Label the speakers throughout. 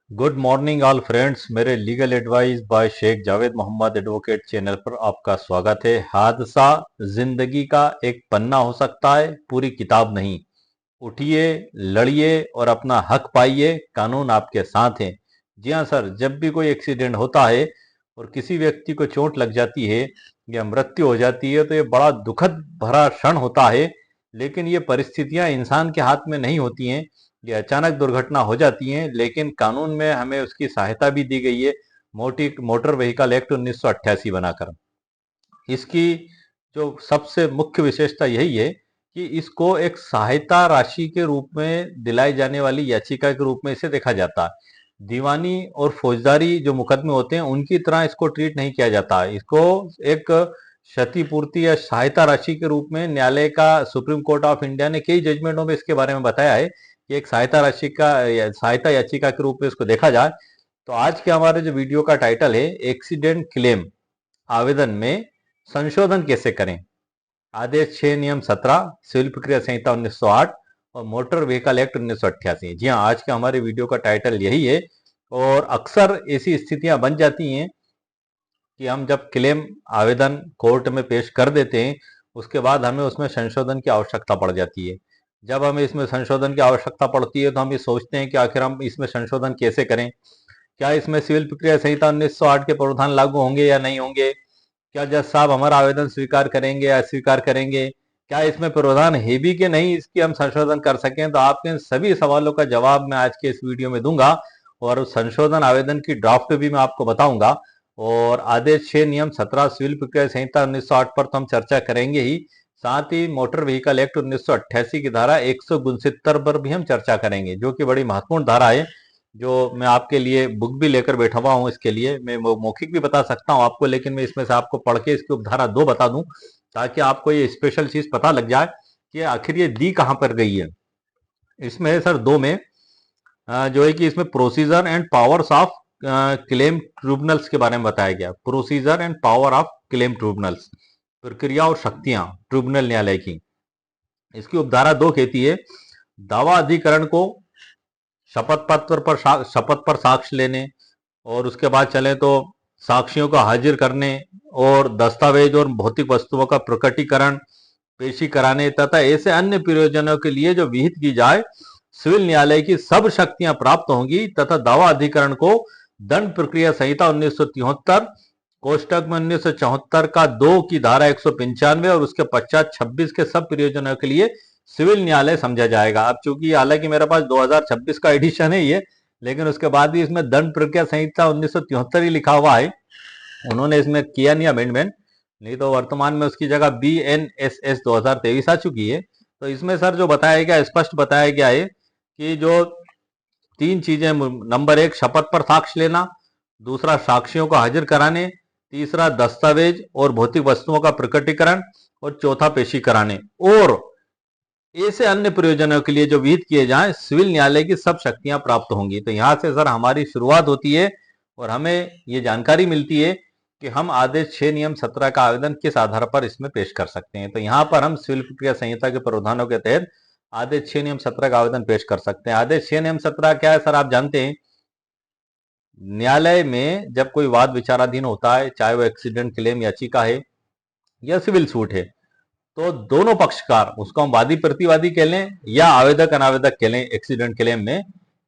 Speaker 1: Good morning all friends. मेरे legal advice by Shaikh Javed Mohammad advocate channel पर आपका स्वागत है। हादसा जिंदगी का एक पन्ना हो सकता है, पूरी किताब नहीं। उठिए, लड़िए और अपना हक पाइए। कानून आपके साथ है। जी हाँ सर, जब भी कोई एक्सीडेंट होता है और किसी व्यक्ति को चोट लग जाती है या मृत्यु हो जाती है तो ये बड़ा दुखद भरा क्षण होता है। लेकिन ये परिस्थितियां इंसान के हाथ में नहीं होती हैं। ये अचानक दुर्घटना हो जाती हैं, लेकिन कानून में हमें उसकी सहायता भी दी गई है मोटर व्हीकल एक्ट 1988 बनाकर। इसकी जो सबसे मुख्य विशेषता यही है कि इसको एक सहायता राशि के रूप में दिलाई जाने वाली याचिका के रूप में इसे देखा जाता है। दीवानी और फौजदारी जो मुकदमे होते हैं उनकी तरह इसको ट्रीट नहीं किया जाता। इसको एक क्षतिपूर्ति या सहायता राशि के रूप में न्यायालय का सुप्रीम कोर्ट ऑफ इंडिया ने कई जजमेंटों में इसके बारे में बताया है कि एक सहायता राशि का सहायता याचिका के रूप में इसको देखा जाए। तो आज के हमारे जो वीडियो का टाइटल है, एक्सीडेंट क्लेम आवेदन में संशोधन कैसे करें। आदेश 6 नियम 17, सिविल प्रक्रिया संहिता 1908 और मोटर व्हीकल एक्ट 1988। जी हाँ, आज के हमारे वीडियो का टाइटल यही है। और अक्सर ऐसी स्थितियां बन जाती हैं कि हम जब क्लेम आवेदन कोर्ट में पेश कर देते हैं उसके बाद हमें उसमें संशोधन की आवश्यकता पड़ जाती है। जब हमें इसमें संशोधन की आवश्यकता पड़ती है तो हम ये सोचते हैं कि आखिर हम इसमें संशोधन कैसे करें। क्या इसमें सिविल प्रक्रिया संहिता 1908 के प्रावधान लागू होंगे या नहीं होंगे? क्या जज साहब हमारा आवेदन स्वीकार करेंगे या अस्वीकार करेंगे? क्या इसमें प्रावधान है भी कि नहीं, इसकी हम संशोधन कर सकें? तो आपके इन सभी सवालों का जवाब मैं आज के इस वीडियो में दूंगा और उस संशोधन आवेदन की ड्राफ्ट भी मैं आपको बताऊंगा। और आदेश 6 नियम 17 सिविल प्रक्रिया संहिता 1908 पर तो हम चर्चा करेंगे ही, साथ ही मोटर व्हीकल एक्ट 1988 की धारा 169 पर भी हम चर्चा करेंगे, जो कि बड़ी महत्वपूर्ण धारा है। जो मैं आपके लिए बुक भी लेकर बैठा हुआ हूँ, इसके लिए मैं मौखिक भी बता सकता हूँ आपको, लेकिन मैं इसमें से आपको पढ़ के इसकी उपधारा 2 बता दूं ताकि आपको ये स्पेशल चीज पता लग जाए कि आखिर ये दी कहां पर गई है। इसमें है सर 2 में जो है कि इसमें procedure and powers of claim tribunals के बारे में बताया गया। Procedure and power of claim tribunals, प्रक्रिया और शक्तियां ट्रिब्यूनल न्यायालय की। इसकी उपधारा 2 कहती है, दावा अधिकरण को शपथ पर साक्ष्य लेने और उसके बाद चले तो साक्षियों को हाजिर करने और दस्तावेज और भौतिक वस्तुओं का प्रकटीकरण पेशी कराने तथा ऐसे अन्य प्रयोजनों के लिए जो विहित की जाए सिविल न्यायालय की सब शक्तियां प्राप्त होंगी तथा दावा अधिकरण को दंड प्रक्रिया संहिता 1973 कोष्टक में 1974 का 2 की धारा 195 और उसके पश्चात 26 के सब प्रयोजनों के लिए सिविल न्यायालय समझा जाएगा। अब चूंकि हालांकि मेरे पास 2026 का एडिशन है ये, लेकिन उसके बाद भी इसमें दंड प्रक्रिया संहिता 1973 ही लिखा हुआ है। उन्होंने इसमें किया नहीं अमेंडमेंट, नहीं तो वर्तमान में उसकी जगह BNSS 2023 आ चुकी है। तो इसमें सर जो बताया गया, स्पष्ट बताया गया है कि जो 3 चीजें, नंबर 1 शपथ पर साक्ष्य लेना, दूसरा साक्षियों को हाजिर कराने, तीसरा दस्तावेज और भौतिक वस्तुओं का प्रकटीकरण और चौथा पेशी कराने और ऐसे अन्य प्रयोजनों के लिए जो विहित किए जाएं सिविल न्यायालय की सब शक्तियां प्राप्त होंगी। तो यहां से सर हमारी शुरुआत होती है और हमें ये जानकारी मिलती है कि हम आदेश 6 नियम 17 का आवेदन किस आधार पर इसमें पेश कर सकते हैं। तो यहाँ पर हम सिविल प्रक्रिया संहिता के प्रावधानों के तहत आदेश 6 नियम 17 का आवेदन पेश कर सकते हैं। आदेश 6 नियम 17 क्या है सर, आप जानते हैं, न्यायालय में जब कोई वाद विचाराधीन होता है, चाहे वो एक्सीडेंट क्लेम याचिका है या सिविल सूट है, तो दोनों पक्षकार, उसको हम वादी प्रतिवादी कह लें या आवेदक अनावेदक कह लें, एक्सीडेंट क्लेम में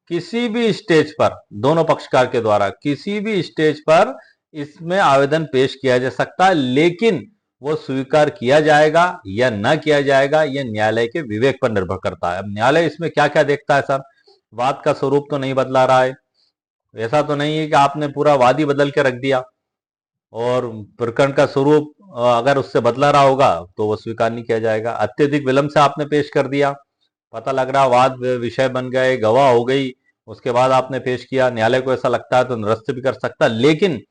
Speaker 1: किसी भी स्टेज पर दोनों पक्षकार के द्वारा किसी भी स्टेज पर इसमें आवेदन पेश किया जा सकता है, लेकिन वो स्वीकार किया जाएगा या ना किया जाएगा यह न्यायालय के विवेक पर निर्भर करता है। अब न्यायालय इसमें क्या क्या देखता है सर, वाद का स्वरूप तो नहीं बदला रहा है, ऐसा तो नहीं है कि आपने पूरा वाद ही बदल के रख दिया, और प्रकरण का स्वरूप अगर उससे बदला रहा होगा तो वो स्वीकार नहीं किया जाएगा। अत्यधिक विलंब से आपने पेश कर दिया, पता लग रहा वाद विषय बन गए, गवाह हो गई, उसके बाद आपने पेश किया, न्यायालय को ऐसा लगता है तो निरस्त भी कर सकता। लेकिन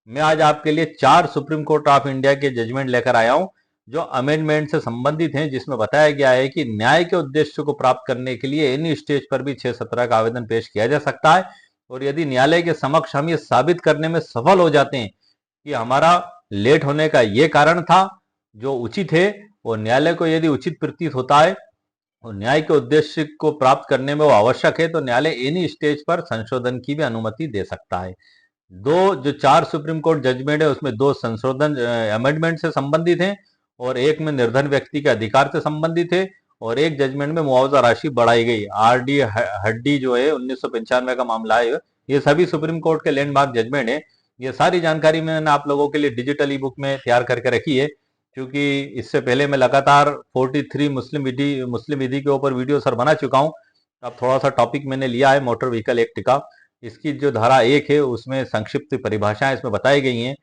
Speaker 1: मैं आज आपके लिए 4 सुप्रीम कोर्ट ऑफ इंडिया के जजमेंट लेकर आया हूं जो अमेंडमेंट से संबंधित हैं, जिसमें बताया गया है कि न्याय के उद्देश्य को प्राप्त करने के लिए एनी स्टेज पर भी 617 का आवेदन पेश किया जा सकता है। और यदि न्यायालय के समक्ष हम ये साबित करने में सफल हो जाते हैं कि हमारा लेट होने का ये कारण था जो उचित है, और न्यायालय को यदि उचित प्रतीत होता है और न्याय के उद्देश्य को प्राप्त करने में वो आवश्यक है तो न्यायालय एनी स्टेज पर संशोधन की भी अनुमति दे सकता है। दो जो चार सुप्रीम कोर्ट जजमेंट है उसमें दो संशोधन अमेंडमेंट से संबंधित हैं और एक में निर्धन व्यक्ति के अधिकार से संबंधित है और एक जजमेंट में मुआवजा राशि बढ़ाई गई। आरडी हड्डी जो है 1995 का मामला है। ये सभी सुप्रीम कोर्ट के लैंडमार्क जजमेंट है। ये सारी जानकारी मैंने आप लोगों के लिए डिजिटल ई बुक में तैयार करके रखी है, क्योंकि इससे पहले मैं लगातार 43 मुस्लिम विधि के ऊपर वीडियो सर बना चुका हूँ। अब थोड़ा सा टॉपिक मैंने लिया है मोटर व्हीकल एक्ट का। इसकी जो धारा 1 है उसमें संक्षिप्त परिभाषाएं इसमें बताई गई हैं।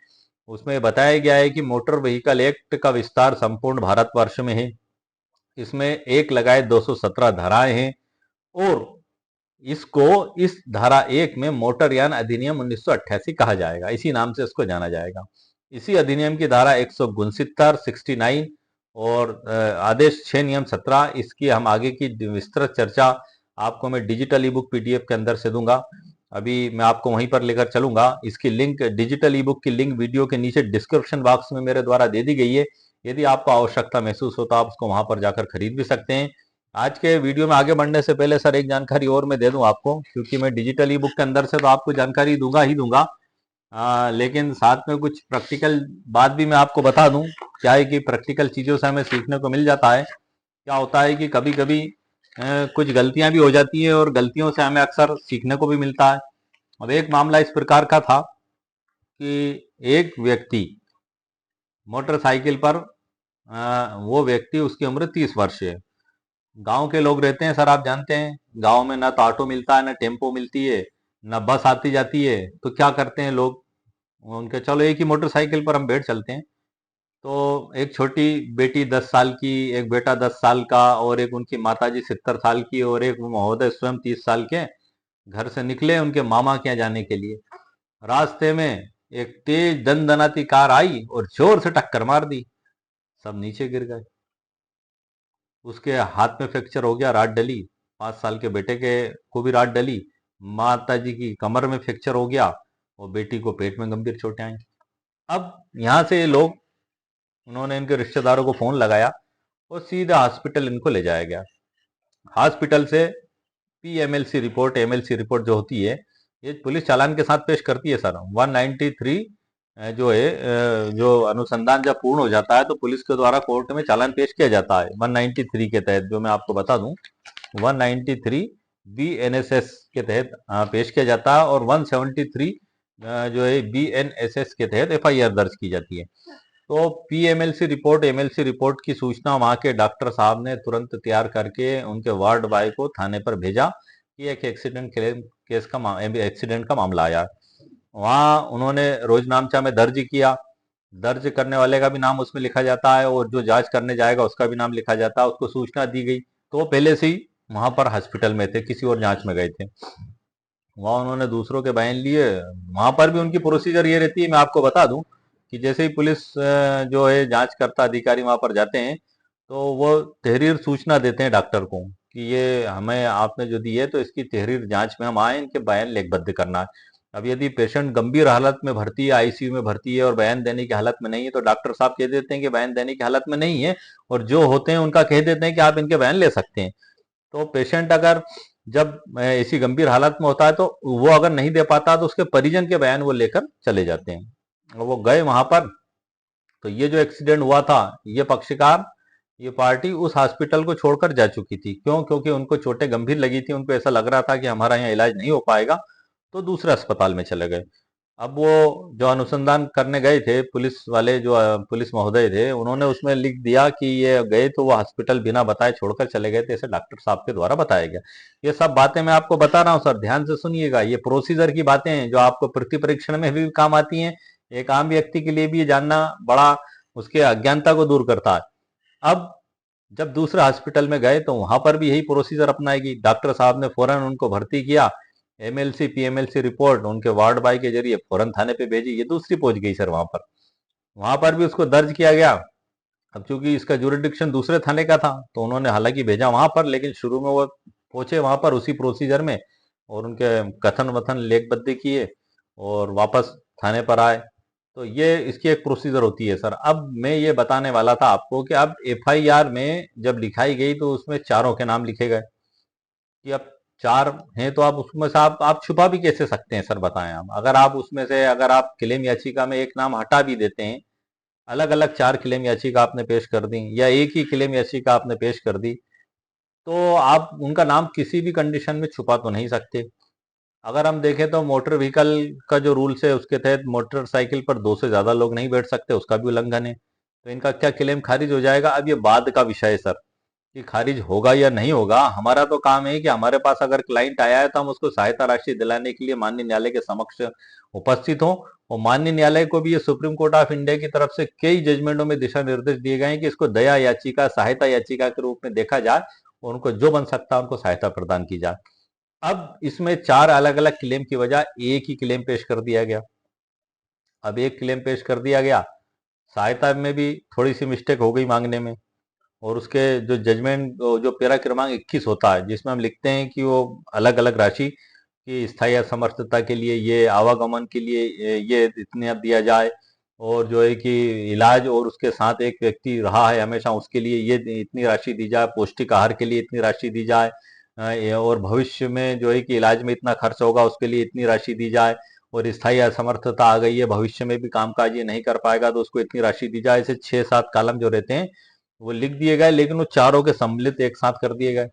Speaker 1: उसमें बताया गया है कि मोटर व्हीकल एक्ट का विस्तार संपूर्ण भारतवर्ष में है। इसमें एक लगाए 217 धाराएं हैं और इसको इस धारा 1 में मोटरयान अधिनियम 1988 कहा जाएगा, इसी नाम से इसको जाना जाएगा। इसी अधिनियम की धारा 169 69 और आदेश 6 नियम 17, इसकी हम आगे की विस्तृत चर्चा आपको मैं डिजिटल ई बुक पीडीएफ के अंदर से दूंगा। अभी मैं आपको वहीं पर लेकर चलूंगा। इसकी लिंक, डिजिटल ई बुक की लिंक वीडियो के नीचे डिस्क्रिप्शन बॉक्स में मेरे द्वारा दे दी गई है। यदि आपको आवश्यकता महसूस हो तो आप उसको वहां पर जाकर खरीद भी सकते हैं। आज के वीडियो में आगे बढ़ने से पहले सर एक जानकारी और मैं दे दूं आपको, क्योंकि मैं डिजिटल ई बुक के अंदर से तो आपको जानकारी दूंगा ही दूंगा, लेकिन साथ में कुछ प्रैक्टिकल बात भी मैं आपको बता दूं। क्या है कि प्रैक्टिकल चीजों से हमें सीखने को मिल जाता है। क्या होता है कि कभी कभी कुछ गलतियां भी हो जाती है और गलतियों से हमें अक्सर सीखने को भी मिलता है। अब एक मामला इस प्रकार का था कि एक व्यक्ति मोटरसाइकिल पर, वो व्यक्ति, उसकी उम्र 30 वर्ष है। गांव के लोग रहते हैं सर, आप जानते हैं गांव में ना तो ऑटो मिलता है, ना टेम्पो मिलती है, ना बस आती जाती है। तो क्या करते हैं लोग, उनके चलो एक ही मोटरसाइकिल पर हम बैठ चलते हैं। तो एक छोटी बेटी 10 साल की, एक बेटा 10 साल का और एक उनकी माताजी 70 साल की और एक महोदय स्वयं 30 साल के घर से निकले उनके मामा के यहाँ जाने के लिए। रास्ते में एक तेज दनदनाती कार आई और जोर से टक्कर मार दी। सब नीचे गिर गए। उसके हाथ में फ्रैक्चर हो गया, राड डली। 5 साल के बेटे के को भी राड डली। माता जी की कमर में फ्रैक्चर हो गया और बेटी को पेट में गंभीर चोटें आई। अब यहाँ से ये लोग, उन्होंने इनके रिश्तेदारों को फोन लगाया और सीधा हॉस्पिटल इनको ले जाया गया। हॉस्पिटल से पीएमएलसी रिपोर्ट, एमएलसी रिपोर्ट जो होती है, ये पुलिस चालान के साथ पेश करती है सर। 193 जो है, जो अनुसंधान जब पूर्ण हो जाता है तो पुलिस के द्वारा कोर्ट में चालान पेश किया जाता है 193 के तहत। जो मैं आपको बता दूं, 193 बीएनएसएस के तहत पेश किया जाता है और 173 जो है बीएनएसएस के तहत एफआईआर दर्ज की जाती है। तो पीएमएलसी रिपोर्ट, एमएलसी रिपोर्ट की सूचना वहां के डॉक्टर साहब ने तुरंत तैयार करके उनके वार्ड बॉय को थाने पर भेजा कि एक एक्सीडेंट का मामला आया। वहां उन्होंने रोजनामचा में दर्ज किया। दर्ज करने वाले का भी नाम उसमें लिखा जाता है और जो जांच करने जाएगा उसका भी नाम लिखा जाता है। उसको सूचना दी गई तो वो पहले से ही वहां पर हॉस्पिटल में थे, किसी और जांच में गए थे। वहां उन्होंने दूसरों के बयान लिए। वहां पर भी उनकी प्रोसीजर ये रहती है, मैं आपको बता दूं, कि जैसे ही पुलिस जो है जांच करता अधिकारी वहां पर जाते हैं तो वो तहरीर सूचना देते हैं डॉक्टर को कि ये हमें आपने जो दी है तो इसकी तहरीर जांच में हम आए, इनके बयान लेखबद्ध करना है। अब यदि पेशेंट गंभीर हालत में भर्ती है, आईसीयू में भर्ती है और बयान देने की हालत में नहीं है तो डॉक्टर साहब कह देते हैं कि बयान देने की हालत में नहीं है, और जो होते हैं उनका कह देते हैं कि आप इनके बयान ले सकते हैं। तो पेशेंट अगर जब ऐसी गंभीर हालत में होता है तो वो अगर नहीं दे पाता तो उसके परिजन के बयान वो लेकर चले जाते हैं। और वो गए वहां पर। तो ये जो एक्सीडेंट हुआ था, ये पक्षकार, ये पार्टी उस हॉस्पिटल को छोड़कर जा चुकी थी। क्यों? क्योंकि उनको चोटें गंभीर लगी थी, उनको ऐसा लग रहा था कि हमारा यहाँ इलाज नहीं हो पाएगा, तो दूसरे अस्पताल में चले गए। अब वो जो अनुसंधान करने गए थे पुलिस वाले, जो पुलिस महोदय थे, उन्होंने उसमें लिख दिया कि ये गए तो वो हॉस्पिटल बिना बताए छोड़कर चले गए थे, ऐसे डॉक्टर साहब के द्वारा बताया गया। ये सब बातें मैं आपको बता रहा हूँ सर, ध्यान से सुनिएगा। ये प्रोसीजर की बातें हैं जो आपको प्रति परीक्षण में भी काम आती हैं। एक आम व्यक्ति के लिए भी ये जानना बड़ा उसके अज्ञानता को दूर करता है। अब जब दूसरे हॉस्पिटल में गए तो वहां पर भी यही प्रोसीजर अपनाएगी। डॉक्टर साहब ने फौरन उनको भर्ती किया। एमएलसी पीएमएलसी रिपोर्ट उनके वार्ड बॉय के जरिए फौरन थाने पे भेजी। ये दूसरी पहुंच गई सर वहां पर भी उसको दर्ज किया गया। अब चूंकि इसका जुरिडिक्शन दूसरे थाने का था तो उन्होंने हालांकि भेजा वहां पर, लेकिन शुरू में वो पहुंचे वहां पर उसी प्रोसीजर में और उनके कथन वथन लेखबद्ध किए और वापस थाने पर आए। तो ये इसकी एक प्रोसीजर होती है सर। अब मैं ये बताने वाला था आपको कि अब एफआईआर में जब लिखाई गई तो उसमें चारों के नाम लिखे गए कि अब चार हैं, तो आप उसमें से आप छुपा भी कैसे सकते हैं सर, बताएं आप। अगर आप उसमें से अगर आप क्लेम याचिका में एक नाम हटा भी देते हैं, अलग अलग चार क्लेम याचिका आपने पेश कर दी या एक ही क्लेम याचिका आपने पेश कर दी, तो आप उनका नाम किसी भी कंडीशन में छुपा तो नहीं सकते। अगर हम देखें तो मोटर व्हीकल का जो रूल्स है उसके तहत मोटरसाइकिल पर दो से ज्यादा लोग नहीं बैठ सकते, उसका भी उल्लंघन है। तो इनका क्या क्लेम खारिज हो जाएगा। अब ये बाद का विषय है सर कि खारिज होगा या नहीं होगा। हमारा तो काम है कि हमारे पास अगर क्लाइंट आया है तो हम उसको सहायता राशि दिलाने के लिए माननीय न्यायालय के समक्ष उपस्थित हों। और माननीय न्यायालय को भी ये सुप्रीम कोर्ट ऑफ इंडिया की तरफ से कई जजमेंटों में दिशा निर्देश दिए गए हैं कि इसको दया याचिका, सहायता याचिका के रूप में देखा जाए और उनको जो बन सकता है उनको सहायता प्रदान की जाए। अब इसमें चार अलग अलग क्लेम की वजह एक ही क्लेम पेश कर दिया गया। अब एक क्लेम पेश कर दिया गया, सहायता में भी थोड़ी सी मिस्टेक हो गई मांगने में, और उसके जो जजमेंट जो पेरा क्रमांक 21 होता है जिसमें हम लिखते हैं कि वो अलग अलग राशि की स्थायी असमर्थता के लिए, ये आवागमन के लिए ये इतने दिया जाए, और जो है कि इलाज और उसके साथ एक व्यक्ति रहा है हमेशा उसके लिए ये इतनी राशि दी जाए, पौष्टिक आहार के लिए इतनी राशि दी जाए, और भविष्य में जो है कि इलाज में इतना खर्च होगा उसके लिए इतनी राशि दी जाए, और स्थायी असमर्थता आ गई है, भविष्य में भी कामकाज ये नहीं कर पाएगा तो उसको इतनी राशि दी जाए। ऐसे 6-7 कॉलम जो रहते हैं वो लिख दिए गए, लेकिन वो चारों के सम्मिलित एक साथ कर दिए गए।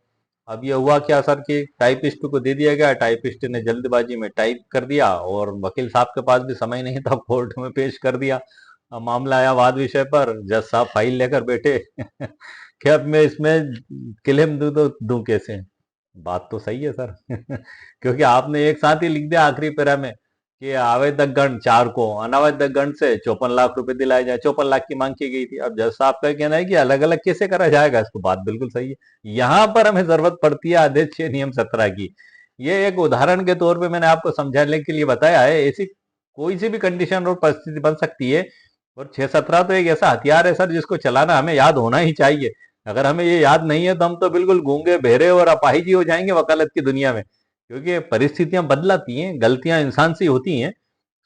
Speaker 1: अब ये हुआ क्या सर कि टाइपिस्ट को दे दिया गया, टाइपिस्ट ने जल्दबाजी में टाइप कर दिया और वकील साहब के पास भी समय नहीं था, कोर्ट में पेश कर दिया। अब मामला आया वाद विषय पर, जज साहब फाइल लेकर बैठे कि अब मैं इसमें क्लेम दूं तो दूं कैसे। बात तो सही है सर क्योंकि आपने एक साथ ही लिख दिया आखिरी पैरा में कि आवेदक गण 4 को अनावेदक गण से 54 लाख रुपए दिलाए जाए। 54 लाख की मांग की गई थी। अब जज साहब का कहना है कि अलग अलग कैसे करा जाएगा इसको। बात बिल्कुल सही है। यहाँ पर हमें जरूरत पड़ती है आदेश 6 नियम 17 की। ये एक उदाहरण के तौर पे मैंने आपको समझाने के लिए बताया है। ऐसी कोई सी भी कंडीशन और परिस्थिति बन सकती है, और 6-17 तो एक ऐसा हथियार है सर जिसको चलाना हमें याद होना ही चाहिए। अगर हमें ये याद नहीं है तो हम तो बिल्कुल गूंगे बहरे और अपाहिज ही हो जाएंगे वकालत की दुनिया में, क्योंकि परिस्थितियां बदलाती हैं, गलतियां इंसान से होती हैं,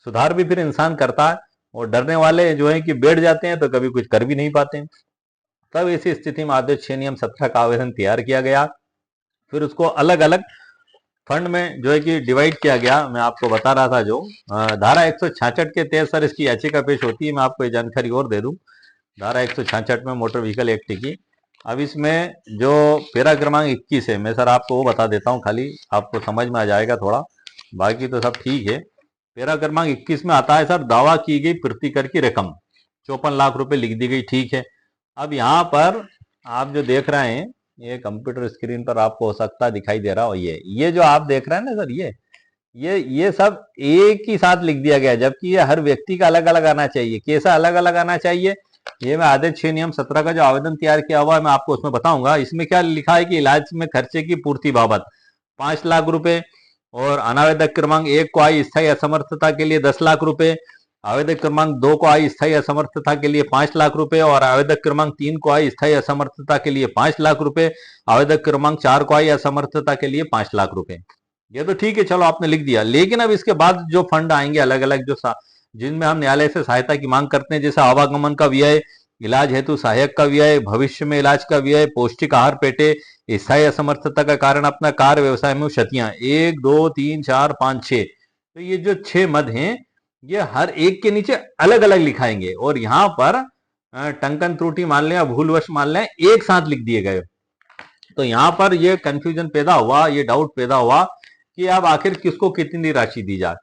Speaker 1: सुधार भी फिर इंसान करता है। और डरने वाले जो है कि बैठ जाते हैं तो कभी कुछ कर भी नहीं पाते हैं। तब ऐसी स्थिति में आदेश 6 नियम 17 का आवेदन तैयार किया गया। फिर उसको अलग अलग फंड में जो है कि डिवाइड किया गया। मैं आपको बता रहा था जो धारा 166 के तहत सर इसकी याचिका पेश होती है। मैं आपको ये जानकारी और दे दूं, धारा 166 में मोटर व्हीकल एक्ट की। अब इसमें जो पैरा क्रमांक 21 है, मैं सर आपको वो बता देता हूँ, खाली आपको समझ में आ जाएगा थोड़ा, बाकी तो सब ठीक है। पैरा क्रमांक 21 में आता है सर, दावा की गई प्रतिकर की रकम 54 लाख रुपए लिख दी गई, ठीक है। अब यहाँ पर आप जो देख रहे हैं, ये कंप्यूटर स्क्रीन पर आपको हो सकता है दिखाई दे रहा हो, ये जो आप देख रहे हैं ना सर, ये सब एक ही साथ लिख दिया गया है, जबकि ये हर व्यक्ति का अलग अलग आना चाहिए। कैसा अलग अलग आना चाहिए, ये मैं आदेश 6 नियम 17 का जो आवेदन तैयार किया हुआ है मैं आपको उसमें बताऊंगा। इसमें क्या लिखा है कि इलाज में खर्चे की पूर्ति बाबत 5 लाख रुपए, और अनावेदक क्रमांक 1 को आई स्थायी असमर्थता के लिए 10 लाख रुपए, आवेदक क्रमांक 2 को आई स्थायी असमर्थता के लिए 5 लाख रुपए, और आवेदक क्रमांक 3 को आई स्थायी असमर्थता के लिए 5 लाख रुपए, आवेदक क्रमांक 4 को आई असमर्थता के लिए 5 लाख रुपए। ये तो ठीक है, चलो आपने लिख दिया। लेकिन अब इसके बाद जो फंड आएंगे अलग अलग जिनमें हम न्यायालय से सहायता की मांग करते हैं, जैसे आवागमन का व्यय, इलाज हेतु सहायक का व्यय, भविष्य में इलाज का व्यय, पौष्टिक आहार पेटे, स्थायी असमर्थता का कारण अपना कार्य व्यवसाय में क्षतियां, 1 2 3 4 5 6, तो ये जो 6 मद हैं ये हर एक के नीचे अलग अलग लिखाएंगे, और यहाँ पर टंकन त्रुटि मान लें या भूलवश मान लें एक साथ लिख दिए गए। तो यहाँ पर ये कंफ्यूजन पैदा हुआ, ये डाउट पैदा हुआ कि अब आखिर किसको कितनी राशि दी जाए।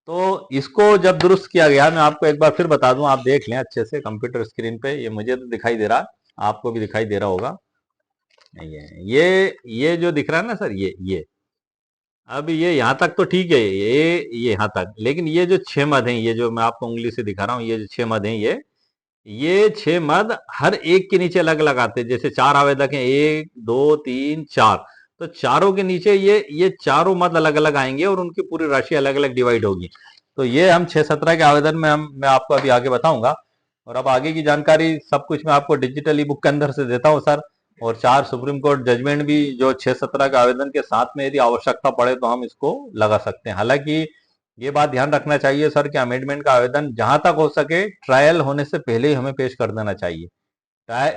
Speaker 1: तो इसको जब दुरुस्त किया गया, मैं आपको एक बार फिर बता दूं, आप देख लें अच्छे से कंप्यूटर स्क्रीन पे, ये मुझे तो दिखाई दे रहा, आपको भी दिखाई दे रहा होगा। ये जो दिख रहा है ना सर, ये अब ये यहाँ तक तो ठीक है, ये यहाँ तक, लेकिन ये जो 6 मद हैं, ये जो मैं आपको उंगली से दिखा रहा हूँ, ये जो 6 मद हैं, ये 6 मद हर एक के नीचे अलग अलग आते हैं। जैसे 4 आवेदक हैं, 1 2 3 4, तो चारों के नीचे ये चारों मद अलग अलग आएंगे और उनकी पूरी राशि अलग अलग डिवाइड होगी। तो ये हम 6-17 के आवेदन में मैं आपको अभी आगे बताऊंगा, और अब आगे की जानकारी सब कुछ मैं आपको डिजिटल ई बुक के अंदर से देता हूँ सर। और 4 सुप्रीम कोर्ट जजमेंट भी जो 6-17 के आवेदन के साथ में यदि आवश्यकता पड़े तो हम इसको लगा सकते हैं। हालांकि ये बात ध्यान रखना चाहिए सर कि अमेंडमेंट का आवेदन जहां तक हो सके ट्रायल होने से पहले ही हमें पेश कर देना चाहिए।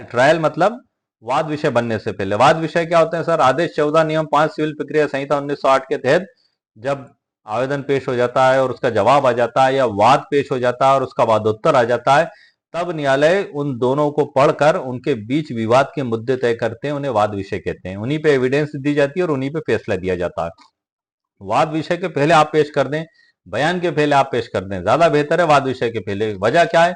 Speaker 1: ट्रायल मतलब वाद विषय बनने से पहले। वाद विषय क्या होते हैं सर? आदेश 14 नियम 5 सिविल प्रक्रिया संहिता 1908 के तहत जब आवेदन पेश हो जाता है और उसका जवाब आ जाता है या वाद पेश हो जाता है और उसका वादोत्तर आ जाता है, तब न्यायालय उन दोनों को पढ़कर उनके बीच विवाद के मुद्दे तय करते हैं, उन्हें वाद विषय कहते हैं। उन्हीं पे एविडेंस दी जाती है और उन्हीं पे फैसला दिया जाता है। वाद विषय के पहले आप पेश कर दें, बयान के पहले आप पेश कर दें, ज्यादा बेहतर है वाद विषय के पहले। वजह क्या है?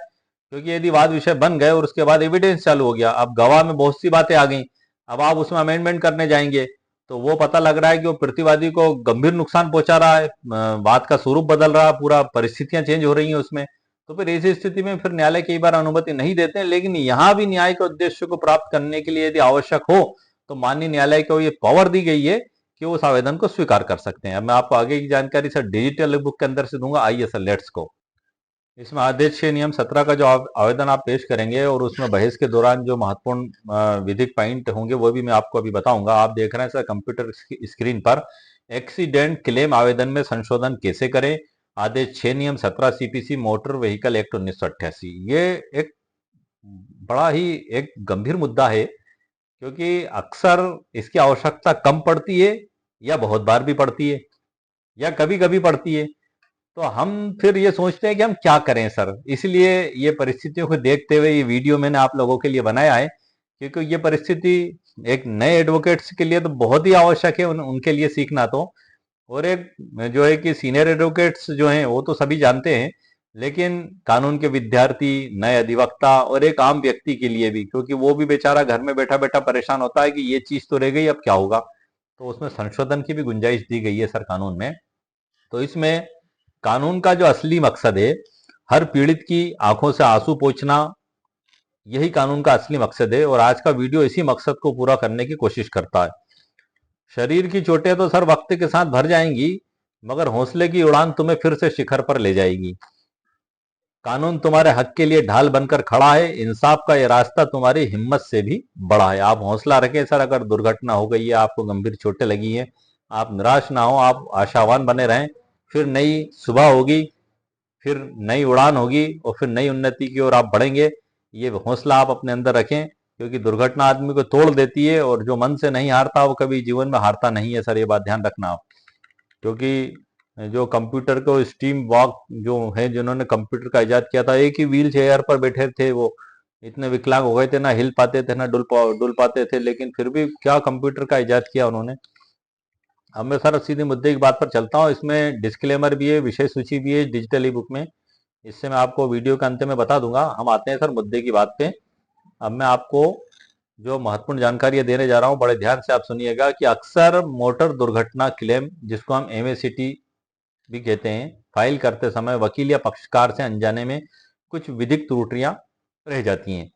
Speaker 1: क्योंकि यदि वाद विषय बन गए और उसके बाद एविडेंस चालू हो गया, अब गवाह में बहुत सी बातें आ गई, अब आप उसमें अमेंडमेंट करने जाएंगे तो वो पता लग रहा है कि वो प्रतिवादी को गंभीर नुकसान पहुंचा रहा है, बात का स्वरूप बदल रहा है, पूरा परिस्थितियां चेंज हो रही हैं उसमें। तो फिर ऐसी स्थिति में फिर न्यायालय कई बार अनुमति नहीं देते हैं। लेकिन यहां भी न्याय के उद्देश्य को प्राप्त करने के लिए यदि आवश्यक हो तो माननीय न्यायालय को ये पावर दी गई है कि वो उस आवेदन को स्वीकार कर सकते हैं। अब मैं आपको आगे की जानकारी सर डिजिटल बुक के अंदर से दूंगा। आइए सर लेट्स को। इसमें आदेश 6 नियम 17 का जो आवेदन आप पेश करेंगे और उसमें बहस के दौरान जो महत्वपूर्ण विधिक पॉइंट होंगे वो भी मैं आपको अभी बताऊंगा। आप देख रहे हैं सर कंप्यूटर स्क्रीन पर, एक्सीडेंट क्लेम आवेदन में संशोधन कैसे करें। आदेश 6 नियम 17 सीपीसी मोटर व्हीकल एक्ट 1988। ये एक बड़ा ही एक गंभीर मुद्दा है, क्योंकि अक्सर इसकी आवश्यकता कम पड़ती है या बहुत बार भी पड़ती है या कभी कभी पड़ती है। तो हम फिर ये सोचते हैं कि हम क्या करें सर। इसलिए ये परिस्थितियों को देखते हुए ये वीडियो मैंने आप लोगों के लिए बनाया है, क्योंकि ये परिस्थिति एक नए एडवोकेट्स के लिए तो बहुत ही आवश्यक है, उनके लिए सीखना तो। और एक जो है कि सीनियर एडवोकेट्स जो हैं वो तो सभी जानते हैं, लेकिन कानून के विद्यार्थी, नए अधिवक्ता और एक आम व्यक्ति के लिए भी, क्योंकि वो भी बेचारा घर में बैठा बैठा परेशान होता है कि ये चीज तो रह गई, अब क्या होगा। तो उसमें संशोधन की भी गुंजाइश दी गई है सर कानून में। तो इसमें कानून का जो असली मकसद है, हर पीड़ित की आंखों से आंसू पोंछना, यही कानून का असली मकसद है। और आज का वीडियो इसी मकसद को पूरा करने की कोशिश करता है। शरीर की चोटें तो सर वक्त के साथ भर जाएंगी, मगर हौसले की उड़ान तुम्हें फिर से शिखर पर ले जाएगी। कानून तुम्हारे हक के लिए ढाल बनकर खड़ा है, इंसाफ का यह रास्ता तुम्हारी हिम्मत से भी बड़ा है। आप हौसला रखें सर। अगर दुर्घटना हो गई है, आपको गंभीर चोटें लगी हैं, आप निराश ना हो, आप आशावान बने रहें। फिर नई सुबह होगी, फिर नई उड़ान होगी और फिर नई उन्नति की ओर आप बढ़ेंगे। ये हौसला आप अपने अंदर रखें, क्योंकि दुर्घटना आदमी को तोड़ देती है और जो मन से नहीं हारता वो कभी जीवन में हारता नहीं है सर। ये बात ध्यान रखना आप। क्योंकि जो कंप्यूटर को स्टीम वॉक जो है, जिन्होंने कंप्यूटर का इजाद किया था, एक ही व्हील चेयर पर बैठे थे, वो इतने विकलांग हो गए थे, ना हिल पाते थे ना डुल पाते थे, लेकिन फिर भी क्या कंप्यूटर का इजाद किया उन्होंने। अब मैं सर सीधे मुद्दे की बात पर चलता हूँ। इसमें डिस्क्लेमर भी है, विषय सूची भी है डिजिटल ई बुक में, इससे मैं आपको वीडियो के अंत में बता दूंगा। हम आते हैं सर मुद्दे की बात पे। अब मैं आपको जो महत्वपूर्ण जानकारी देने जा रहा हूँ, बड़े ध्यान से आप सुनिएगा कि अक्सर मोटर दुर्घटना क्लेम, जिसको हम एमएसीटी भी कहते हैं, फाइल करते समय वकील या पक्षकार से अनजाने में कुछ विधिक त्रुटियां रह जाती हैं।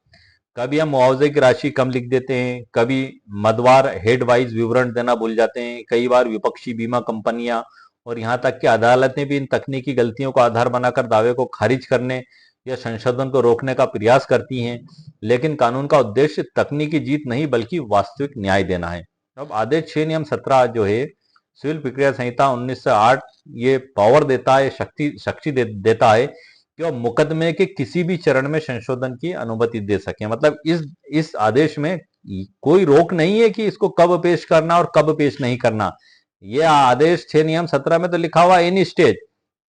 Speaker 1: कभी हम मुआवजे की राशि कम लिख देते हैं, कभी मदवार हेड वाइज विवरण देना भूल जाते हैं, कई बार विपक्षी बीमा कंपनियां और यहां तक कि अदालतें भी इन तकनीकी गलतियों को आधार बनाकर दावे को खारिज करने या संशोधन को रोकने का प्रयास करती हैं। लेकिन कानून का उद्देश्य तकनीकी जीत नहीं बल्कि वास्तविक न्याय देना है। अब आदेश 6 नियम 17 जो है सिविल प्रक्रिया संहिता 1908, ये पावर देता है, शक्ति देता है कि वह मुकदमे के किसी भी चरण में संशोधन की अनुमति दे सके। मतलब इस आदेश में कोई रोक नहीं है कि इसको कब पेश करना और कब पेश नहीं करना। यह आदेश 6 नियम 17 में तो लिखा हुआ एनी स्टेज,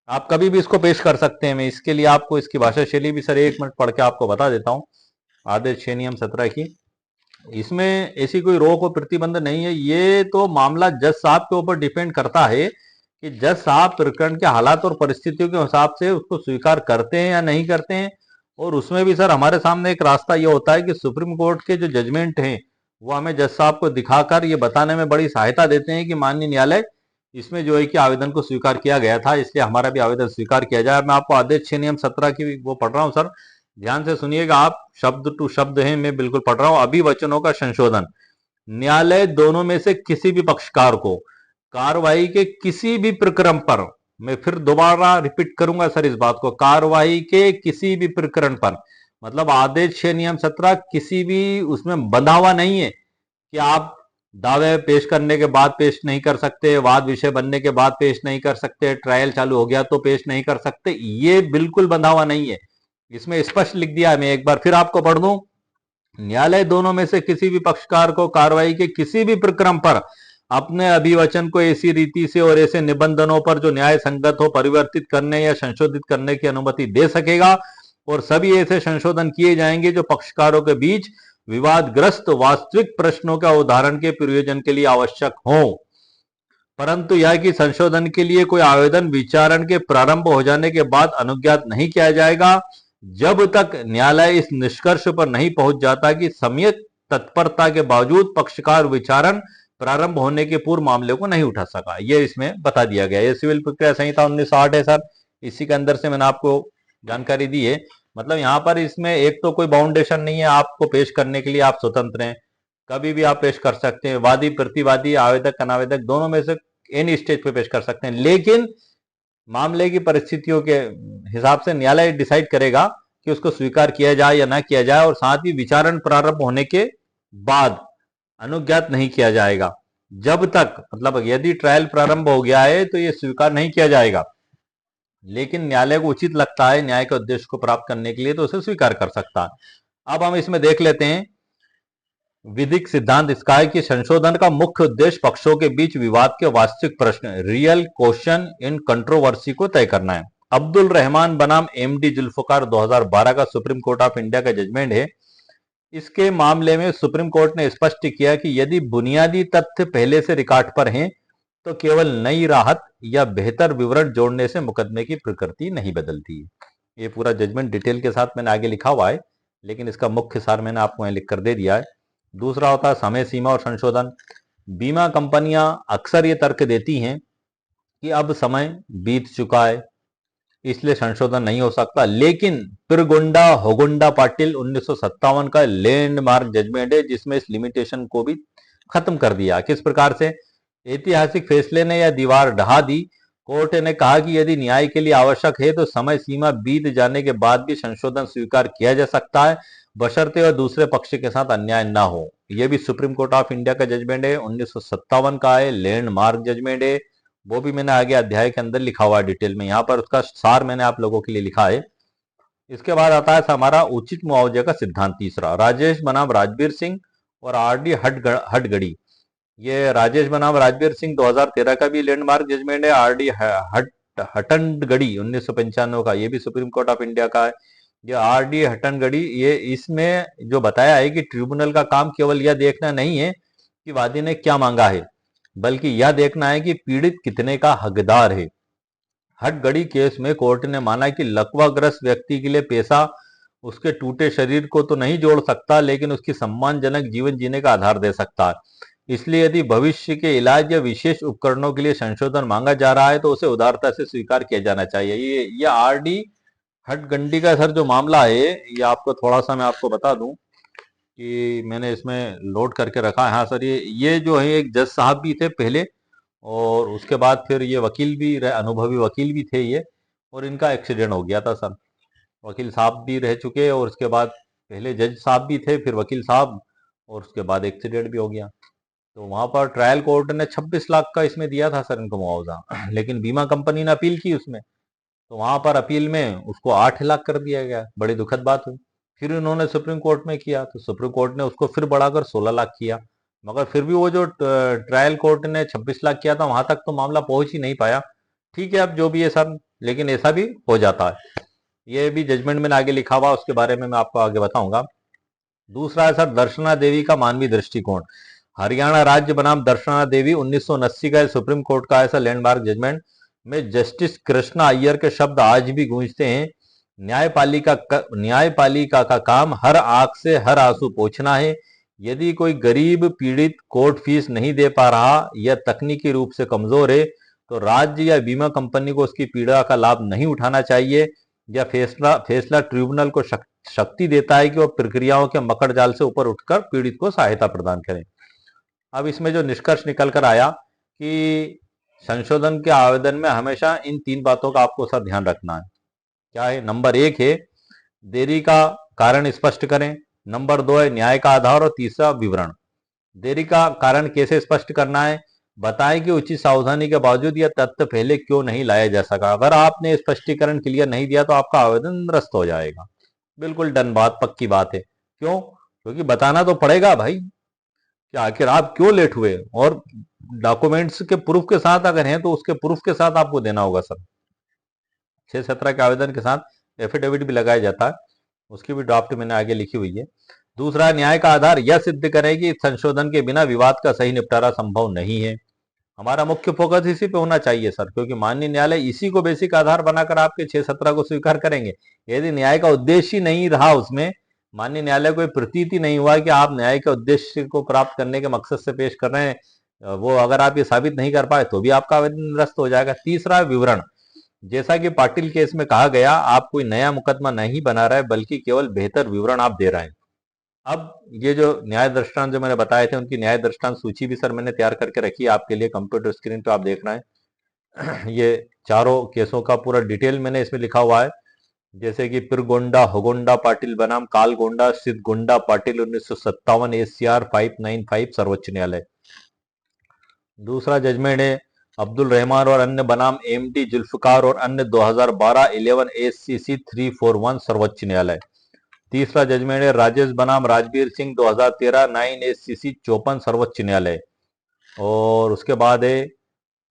Speaker 1: आप कभी भी इसको पेश कर सकते हैं। मैं इसके लिए आपको इसकी भाषा शैली भी सर 1 मिनट पढ़ के आपको बता देता हूं। आदेश 6 नियम 17 की, इसमें ऐसी कोई रोक और प्रतिबंध नहीं है। ये तो मामला जज साहब के ऊपर डिपेंड करता है कि जज साहब प्रकरण के हालात और परिस्थितियों के हिसाब से उसको स्वीकार करते हैं या नहीं करते हैं। और उसमें भी सर हमारे सामने एक रास्ता ये होता है कि सुप्रीम कोर्ट के जो जजमेंट हैं वो हमें जज साहब को दिखाकर ये बताने में बड़ी सहायता देते हैं कि माननीय न्यायालय, इसमें जो है कि आवेदन को स्वीकार किया गया था, इसलिए हमारा भी आवेदन स्वीकार किया जाए। मैं आपको आदेश 6 नियम 17 की वो पढ़ रहा हूँ सर, ध्यान से सुनिएगा आप। शब्द टू शब्द है, मैं बिल्कुल पढ़ रहा हूं। अभिवचनों का संशोधन, न्यायालय दोनों में से किसी भी पक्षकार को कार्रवाई के किसी भी प्रकरण पर, मैं फिर दोबारा रिपीट करूंगा सर इस बात को, कार्रवाई के किसी भी प्रकरण पर, मतलब आदेश 6 नियम 17 किसी भी उसमें बंधा हुआ नहीं है कि आप दावे पेश करने के बाद पेश नहीं कर सकते, वाद विषय बनने के बाद पेश नहीं कर सकते, ट्रायल चालू हो गया तो पेश नहीं कर सकते, ये बिल्कुल बंधा हुआ नहीं है। इसमें स्पष्ट लिख दिया है, मैं एक बार फिर आपको पढ़ दूं। न्यायालय दोनों में से किसी भी पक्षकार को कार्रवाई के किसी भी प्रक्रम पर अपने अभिवचन को ऐसी रीति से और ऐसे निबंधनों पर जो न्याय संगत हो परिवर्तित करने या संशोधित करने की अनुमति दे सकेगा, और सभी ऐसे संशोधन किए जाएंगे जो पक्षकारों के बीच विवादग्रस्त वास्तविक प्रश्नों का उदाहरण के प्रयोजन के लिए आवश्यक हो, परंतु यह कि संशोधन के लिए कोई आवेदन विचारण के प्रारंभ हो जाने के बाद अनुज्ञात नहीं किया जाएगा जब तक न्यायालय इस निष्कर्ष पर नहीं पहुंच जाता कि सम्यक तत्परता के बावजूद पक्षकार विचारण प्रारंभ होने के पूर्व मामले को नहीं उठा सका। ये इसमें बता दिया गया। ये सिविल प्रक्रिया संहिता 1960 है सर, इसी के अंदर से मैंने आपको जानकारी दी है। मतलब यहाँ पर इसमें एक तो कोई बाउंडेशन नहीं है, आपको पेश करने के लिए आप स्वतंत्र हैं, कभी भी आप पेश कर सकते हैं, वादी प्रतिवादी आवेदक अनावेदक दोनों में से एनी स्टेज पे पेश कर सकते हैं, लेकिन मामले की परिस्थितियों के हिसाब से न्यायालय डिसाइड करेगा कि उसको स्वीकार किया जाए या ना किया जाए, और साथ ही विचारण प्रारंभ होने के बाद अनुज्ञात नहीं किया जाएगा जब तक, मतलब यदि ट्रायल प्रारंभ हो गया है तो यह स्वीकार नहीं किया जाएगा, लेकिन न्यायालय को उचित लगता है न्याय के उद्देश्य को प्राप्त करने के लिए तो उसे स्वीकार कर सकता है। अब हम इसमें देख लेते हैं विधिक सिद्धांत इसका है कि संशोधन का मुख्य उद्देश्य पक्षों के बीच विवाद के वास्तविक प्रश्न रियल क्वेश्चन इन कंट्रोवर्सी को तय करना है। अब्दुल रहमान बनाम एमडी जुल्फकार 2012 का सुप्रीम कोर्ट ऑफ इंडिया का जजमेंट है। इसके मामले में सुप्रीम कोर्ट ने स्पष्ट किया कि यदि बुनियादी तथ्य पहले से रिकॉर्ड पर हैं तो केवल नई राहत या बेहतर विवरण जोड़ने से मुकदमे की प्रकृति नहीं बदलती। ये पूरा जजमेंट डिटेल के साथ मैंने आगे लिखा हुआ है, लेकिन इसका मुख्य सार मैंने आपको यहाँ लिख कर दे दिया है। दूसरा होता है समय सीमा और संशोधन। बीमा कंपनियां अक्सर ये तर्क देती हैं कि अब समय बीत चुका है इसलिए संशोधन नहीं हो सकता, लेकिन पिरगुंडा होगुंडा पाटिल 1957 का लैंडमार्क जजमेंट है जिसमें इस लिमिटेशन को भी खत्म कर दिया। किस प्रकार से? ऐतिहासिक फैसले ने यह दीवार ढहा दी। कोर्ट ने कहा कि यदि न्याय के लिए आवश्यक है तो समय सीमा बीत जाने के बाद भी संशोधन स्वीकार किया जा सकता है, बशर्ते वह दूसरे पक्ष के साथ अन्याय न हो। यह भी सुप्रीम कोर्ट ऑफ इंडिया का जजमेंट है, 1957 का है, लैंडमार्क जजमेंट है। वो भी मैंने आगे अध्याय के अंदर लिखा हुआ है डिटेल में, यहाँ पर उसका सार मैंने आप लोगों के लिए लिखा है। इसके बाद आता है हमारा उचित मुआवजे का सिद्धांत तीसरा। राजेश बनाम राजवीर सिंह और आरडी हटगड़ी। ये राजेश बनाम राजवीर सिंह 2013 का भी लैंडमार्क जजमेंट है। आरडी हटनगड़ी 1995 का, ये भी सुप्रीम कोर्ट ऑफ इंडिया का है। ये आरडी हटनगड़ी, ये इसमें जो बताया है कि ट्रिब्यूनल का काम केवल यह देखना नहीं है कि वादी ने क्या मांगा है, बल्कि यह देखना है कि पीड़ित कितने का हकदार है। हटगड़ी केस में कोर्ट ने माना कि लकवाग्रस्त व्यक्ति के लिए पैसा उसके टूटे शरीर को तो नहीं जोड़ सकता, लेकिन उसकी सम्मानजनक जीवन जीने का आधार दे सकता है। इसलिए यदि भविष्य के इलाज या विशेष उपकरणों के लिए संशोधन मांगा जा रहा है तो उसे उदारता से स्वीकार किया जाना चाहिए। ये आरडी हटगंडी का सर जो मामला है, ये आपको थोड़ा सा मैं आपको बता दूं कि मैंने इसमें लोड करके रखा है। हाँ सर, ये जो है एक जज साहब भी थे पहले, और उसके बाद फिर ये वकील भी रहे, अनुभवी वकील भी थे ये, और इनका एक्सीडेंट हो गया था सर। वकील साहब भी रह चुके और उसके बाद पहले जज साहब भी थे, फिर वकील साहब, और उसके बाद एक्सीडेंट भी हो गया। तो वहां पर ट्रायल कोर्ट ने 26 लाख का इसमें दिया था सर इनको मुआवजा, लेकिन बीमा कंपनी ने अपील की उसमें, तो वहां पर अपील में उसको 8 लाख कर दिया गया। बड़ी दुखद बात हुई। फिर उन्होंने सुप्रीम कोर्ट में किया तो सुप्रीम कोर्ट ने उसको फिर बढ़ाकर 16 लाख किया, मगर फिर भी वो जो ट्रायल कोर्ट ने 26 लाख किया था वहां तक तो मामला पहुंच ही नहीं पाया। ठीक है, अब जो भी है सर, लेकिन ऐसा भी हो जाता है। ये भी जजमेंट मैंने आगे लिखा हुआ, उसके बारे में मैं आपको आगे बताऊंगा। दूसरा है सर दर्शना देवी का मानवीय दृष्टिकोण। हरियाणा राज्य बनाम दर्शना देवी 1980 का सुप्रीम कोर्ट का ऐसा लैंडमार्क जजमेंट में जस्टिस कृष्णा अय्यर के शब्द आज भी गूंजते हैं। न्यायपालिका का काम हर आंख से हर आंसू पोंछना है। यदि कोई गरीब पीड़ित कोर्ट फीस नहीं दे पा रहा या तकनीकी रूप से कमजोर है तो राज्य या बीमा कंपनी को उसकी पीड़ा का लाभ नहीं उठाना चाहिए। यह फैसला ट्रिब्यूनल को शक्ति देता है कि वह प्रक्रियाओं के मकड़ जाल से ऊपर उठकर पीड़ित को सहायता प्रदान करें। अब इसमें जो निष्कर्ष निकल कर आया कि संशोधन के आवेदन में हमेशा इन 3 बातों का आपको सर ध्यान रखना है। क्या है? नंबर 1 है देरी का कारण स्पष्ट करें, नंबर 2 है न्याय का आधार, और तीसरा विवरण। देरी का कारण कैसे स्पष्ट करना है, बताएं कि उचित सावधानी के बावजूद यह तथ्य पहले क्यों नहीं लाया जा सका। अगर आपने स्पष्टीकरण क्लियर नहीं दिया तो आपका आवेदन निरस्त हो जाएगा। बिल्कुल डन बात, पक्की बात है। क्यों? क्योंकि बताना तो पड़ेगा भाई कि आखिर आप क्यों लेट हुए, और डॉक्यूमेंट्स के प्रूफ के साथ अगर हैं तो उसके प्रूफ के साथ आपको देना होगा सर। 617 के आवेदन के साथ एफिडेविट भी लगाया जाता है, उसकी भी ड्राफ्ट मैंने आगे लिखी हुई है। दूसरा, न्याय का आधार यह सिद्ध करें कि इस संशोधन के बिना विवाद का सही निपटारा संभव नहीं है। हमारा मुख्य फोकस इसी पे होना चाहिए सर, क्योंकि माननीय न्यायालय इसी को बेसिक आधार बनाकर आपके 617 को स्वीकार करेंगे। यदि न्याय का उद्देश्य ही नहीं रहा उसमें, माननीय न्यायालय को प्रतीति नहीं हुआ कि आप न्याय के उद्देश्य को प्राप्त करने के मकसद से पेश कर रहे हैं, वो अगर आप ये साबित नहीं कर पाए तो भी आपका आवेदन निरस्त हो जाएगा। तीसरा, विवरण। जैसा कि पाटिल केस में कहा गया, आप कोई नया मुकदमा नहीं बना रहे बल्कि केवल बेहतर विवरण आप दे रहे हैं। अब ये जो न्याय दृष्टांत जो मैंने बताए थे, उनकी न्याय दृष्टांत सूची भी सर मैंने तैयार करके रखी है आपके लिए, कंप्यूटर स्क्रीन पे आप देख रहे हैं। ये चारों केसों का पूरा डिटेल मैंने इसमें लिखा हुआ है। जैसे कि पिरगोंडा होगोंडा पाटिल बनाम कालगोंडा सिद्धगोंडा पाटिल 1957 ACR 595 सर्वोच्च न्यायालय। दूसरा जजमेंट है अब्दुल रहमान और अन्य बनाम MD जुल्फकार और अन्य 2012 11 ACC 341 सर्वोच्च न्यायालय। तीसरा जजमेंट है राजेश बनाम राजवीर सिंह 2013 9 ACC 54 सर्वोच्च न्यायालय। और उसके बाद है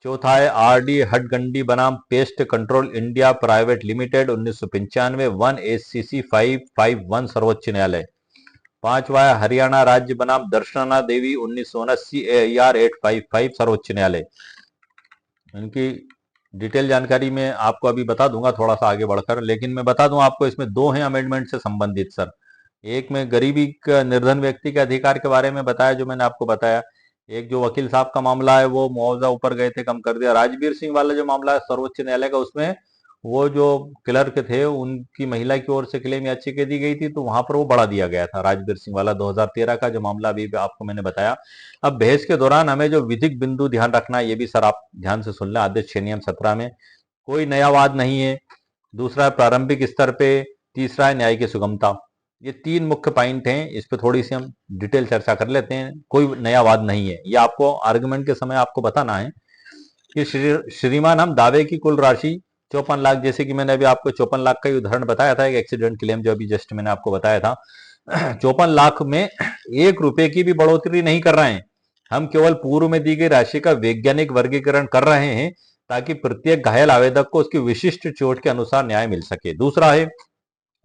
Speaker 1: चौथा है RD हटगंडी बनाम pest control India private limited 1995 1 ACC 551 सर्वोच्च न्यायालय। पांचवा है हरियाणा राज्य बनाम दर्शना देवी 1979 AIR 855 सर्वोच्च न्यायालय। इनकी डिटेल जानकारी मैं आपको अभी बता दूंगा थोड़ा सा आगे बढ़कर, लेकिन मैं बता दूं आपको, इसमें दो हैं अमेंडमेंट से संबंधित सर। एक में गरीबी का निर्धन व्यक्ति के अधिकार के बारे में बताया जो मैंने आपको बताया। एक जो वकील साहब का मामला है वो मुआवजा ऊपर गए थे, कम कर दिया। राजवीर सिंह वाला जो मामला है सर्वोच्च न्यायालय का, उसमें वो जो क्लर्क थे उनकी महिला की ओर से क्लेम याचिका दी गई थी, तो वहां पर वो बढ़ा दिया गया था। राजवीर सिंह वाला 2013 का जो मामला अभी आपको मैंने बताया। अब बहस के दौरान हमें जो विधिक बिंदु ध्यान रखना है, ये भी सर आप ध्यान से सुन लें। आदेश 6 नियम 17 में कोई नया वाद नहीं है। दूसरा है प्रारंभिक स्तर पे। तीसरा है न्याय की सुगमता। ये तीन मुख्य पॉइंट हैं, इस पे थोड़ी सी हम डिटेल चर्चा कर लेते हैं। कोई नया वाद नहीं है, ये आपको आर्गुमेंट के समय आपको बताना है कि श्रीमान हम दावे की कुल राशि 54 लाख, जैसे कि मैंने अभी आपको 54 लाख का ही उदाहरण बताया था, एक एक्सीडेंट क्लेम जो अभी जस्ट मैंने आपको बताया था। 54 लाख में 1 रुपए की भी बढ़ोतरी नहीं कर रहे हैं, हम केवल पूर्व में दी गई राशि का वैज्ञानिक वर्गीकरण कर रहे हैं ताकि प्रत्येक घायल आवेदक को उसकी विशिष्ट चोट के अनुसार न्याय मिल सके। दूसरा है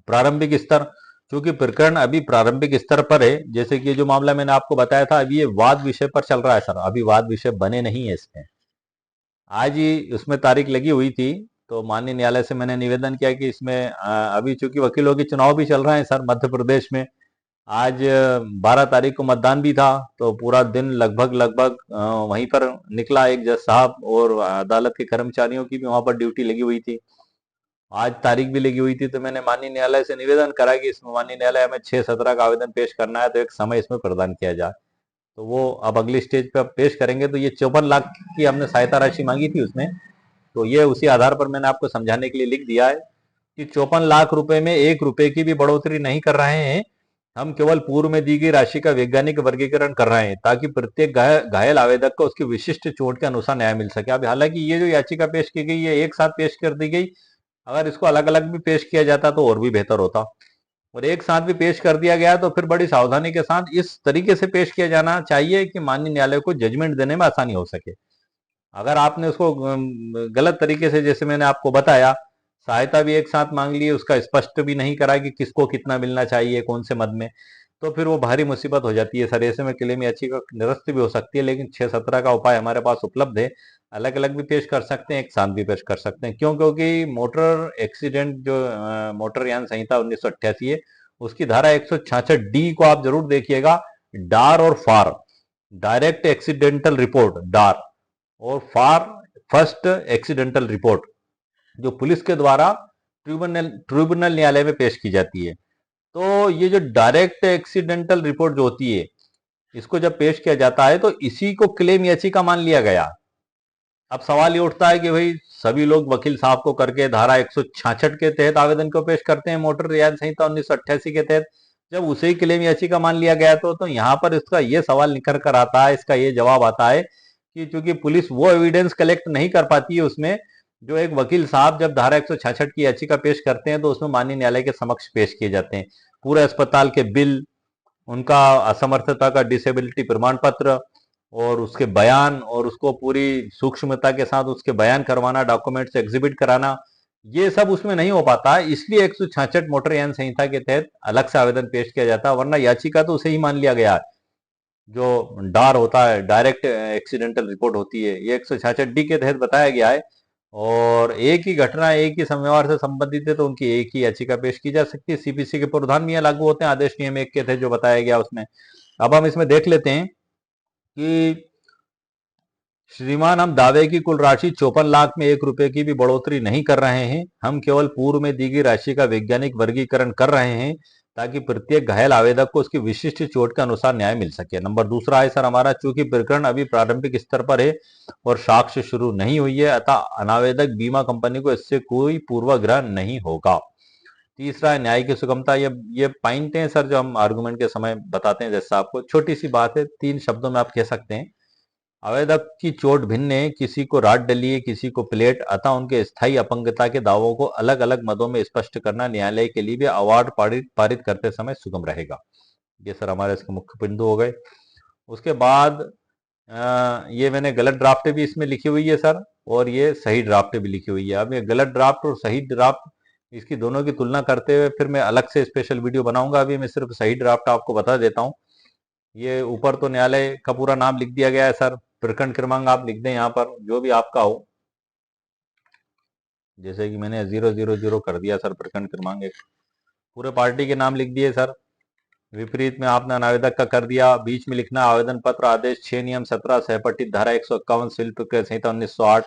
Speaker 1: प्रारंभिक स्तर। चूंकि प्रकरण अभी प्रारंभिक स्तर पर है, जैसे कि जो मामला मैंने आपको बताया था, अभी ये वाद विषय पर चल रहा है सर, अभी वाद विषय बने नहीं है इसमें। आज ही उसमें तारीख लगी हुई थी, तो माननीय न्यायालय से मैंने निवेदन किया कि इसमें अभी चूंकि वकीलों के चुनाव भी चल रहे हैं सर मध्य प्रदेश में, आज 12 तारीख को मतदान भी था, तो पूरा दिन लगभग लगभग वहीं पर निकला। एक जज साहब और अदालत के कर्मचारियों की भी वहां पर ड्यूटी लगी हुई थी, आज तारीख भी लगी हुई थी। तो मैंने माननीय न्यायालय से निवेदन करा कि इसमें माननीय न्यायालय हमें 6-17 का आवेदन पेश करना है, तो एक समय इसमें प्रदान किया जाए। तो वो अब अगली स्टेज पे पेश करेंगे। तो ये 54 लाख की हमने सहायता राशि मांगी थी उसमें, तो ये उसी आधार पर मैंने आपको समझाने के लिए लिख दिया है कि 54 लाख रुपए में 1 रुपए की भी बढ़ोतरी नहीं कर रहे हैं, हम केवल पूर्व में दी गई राशि का वैज्ञानिक वर्गीकरण कर रहे हैं ताकि प्रत्येक घायल आवेदक को उसकी विशिष्ट चोट के अनुसार न्याय मिल सके। अब हालांकि ये जो याचिका पेश की गई है एक साथ पेश कर दी गई, अगर इसको अलग अलग भी पेश किया जाता तो और भी बेहतर होता, और एक साथ भी पेश कर दिया गया तो फिर बड़ी सावधानी के साथ इस तरीके से पेश किया जाना चाहिए कि माननीय न्यायालय को जजमेंट देने में आसानी हो सके। अगर आपने उसको गलत तरीके से, जैसे मैंने आपको बताया, सहायता भी एक साथ मांग ली, उसका स्पष्ट भी नहीं करा कि किसको कितना मिलना चाहिए कौन से मद में, तो फिर वो भारी मुसीबत हो जाती है सर। ऐसे में क्लेम याचिका निरस्त भी हो सकती है, लेकिन 6-17 का उपाय हमारे पास उपलब्ध है। अलग अलग भी पेश कर सकते हैं, एक साथ भी पेश कर सकते हैं। क्यों? क्योंकि मोटर एक्सीडेंट जो मोटर यान संहिता 1988 है, उसकी धारा 166D को आप जरूर देखिएगा। डार और फार, डायरेक्ट एक्सीडेंटल रिपोर्ट डार, और फार फर्स्ट एक्सीडेंटल रिपोर्ट, जो पुलिस के द्वारा ट्रिब्यूनल न्यायालय में पेश की जाती है। तो ये जो डायरेक्ट एक्सीडेंटल रिपोर्ट जो होती है, इसको जब पेश किया जाता है तो इसी को क्लेम याचिका मान लिया गया। अब सवाल ये उठता है कि भाई सभी लोग वकील साहब को करके धारा 166 के तहत आवेदन को पेश करते हैं मोटर यान संहिता 1988 के तहत, जब उसे क्लेम याचिका मान लिया गया तो यहाँ पर इसका ये सवाल निकल कर आता है, इसका ये जवाब आता है कि चूंकि पुलिस वो एविडेंस कलेक्ट नहीं कर पाती है उसमें, जो एक वकील साहब जब धारा 166 की याचिका पेश करते हैं तो उसमें माननीय न्यायालय के समक्ष पेश किए जाते हैं पूरे अस्पताल के बिल, उनका असमर्थता का डिसेबिलिटी प्रमाण पत्र और उसके बयान, और उसको पूरी सूक्ष्मता के साथ उसके बयान करवाना, डॉक्यूमेंट्स एग्जिबिट कराना, ये सब उसमें नहीं हो पाता है। इसलिए 166 मोटर यान संहिता के तहत अलग से आवेदन पेश किया जाता है, वरना याचिका तो उसे ही मान लिया गया है। जो डार होता है, डायरेक्ट एक्सीडेंटल रिपोर्ट होती है, ये 166 डी के तहत बताया गया है। और एक ही घटना एक ही समव्यवहार से संबंधित है तो उनकी एक ही याचिका पेश की जा सकती है। सीपीसी के प्रावधान में लागू होते हैं आदेश नियम 1 के तहत जो बताया गया उसमें। अब हम इसमें देख लेते हैं कि श्रीमान, हम दावे की कुल राशि 54 लाख में 1 रुपए की भी बढ़ोतरी नहीं कर रहे हैं। हम केवल पूर्व में दी गई राशि का वैज्ञानिक वर्गीकरण कर रहे हैं ताकि प्रत्येक घायल आवेदक को उसकी विशिष्ट चोट के अनुसार न्याय मिल सके। नंबर दूसरा है सर हमारा, चूंकि प्रकरण अभी प्रारंभिक स्तर पर है और साक्ष्य शुरू नहीं हुई है, अतः अनावेदक बीमा कंपनी को इससे कोई पूर्वाग्रह नहीं होगा। तीसरा है न्याय की सुगमता। ये पॉइंट है सर जो हम आर्गुमेंट के समय बताते हैं, जैसा आपको छोटी सी बात है, 3 शब्दों में आप कह सकते हैं। आवेदक की चोट भिन्न है, किसी को राड डली है, किसी को प्लेट, अतः उनके स्थायी अपंगता के दावों को अलग अलग मदों में स्पष्ट करना न्यायालय के लिए भी अवार्ड पारित करते समय सुगम रहेगा। ये सर हमारे इसके मुख्य बिंदु हो गए। उसके बाद ये मैंने गलत ड्राफ्ट भी इसमें लिखी हुई है सर, और ये सही ड्राफ्ट भी लिखी हुई है। अब ये गलत ड्राफ्ट और सही ड्राफ्ट, इसकी दोनों की तुलना करते हुए फिर मैं अलग से स्पेशल वीडियो बनाऊंगा। अभी मैं सिर्फ सही ड्राफ्ट आपको बता देता हूँ। ये ऊपर तो न्यायालय का पूरा नाम लिख दिया गया है सर, प्रकरण क्रमांक आप लिख दें यहाँ पर जो भी आपका हो, जैसे कि मैंने 000 कर दिया सर प्रकरण क्रमांक। एक पूरे पार्टी के नाम लिख दिए सर। विपरीत में आपने अनावेदक का कर दिया। बीच में लिखना आवेदन पत्र आदेश 6 नियम 17 सहपठित धारा 151 सिविल प्रक्रिया संहिता 1908।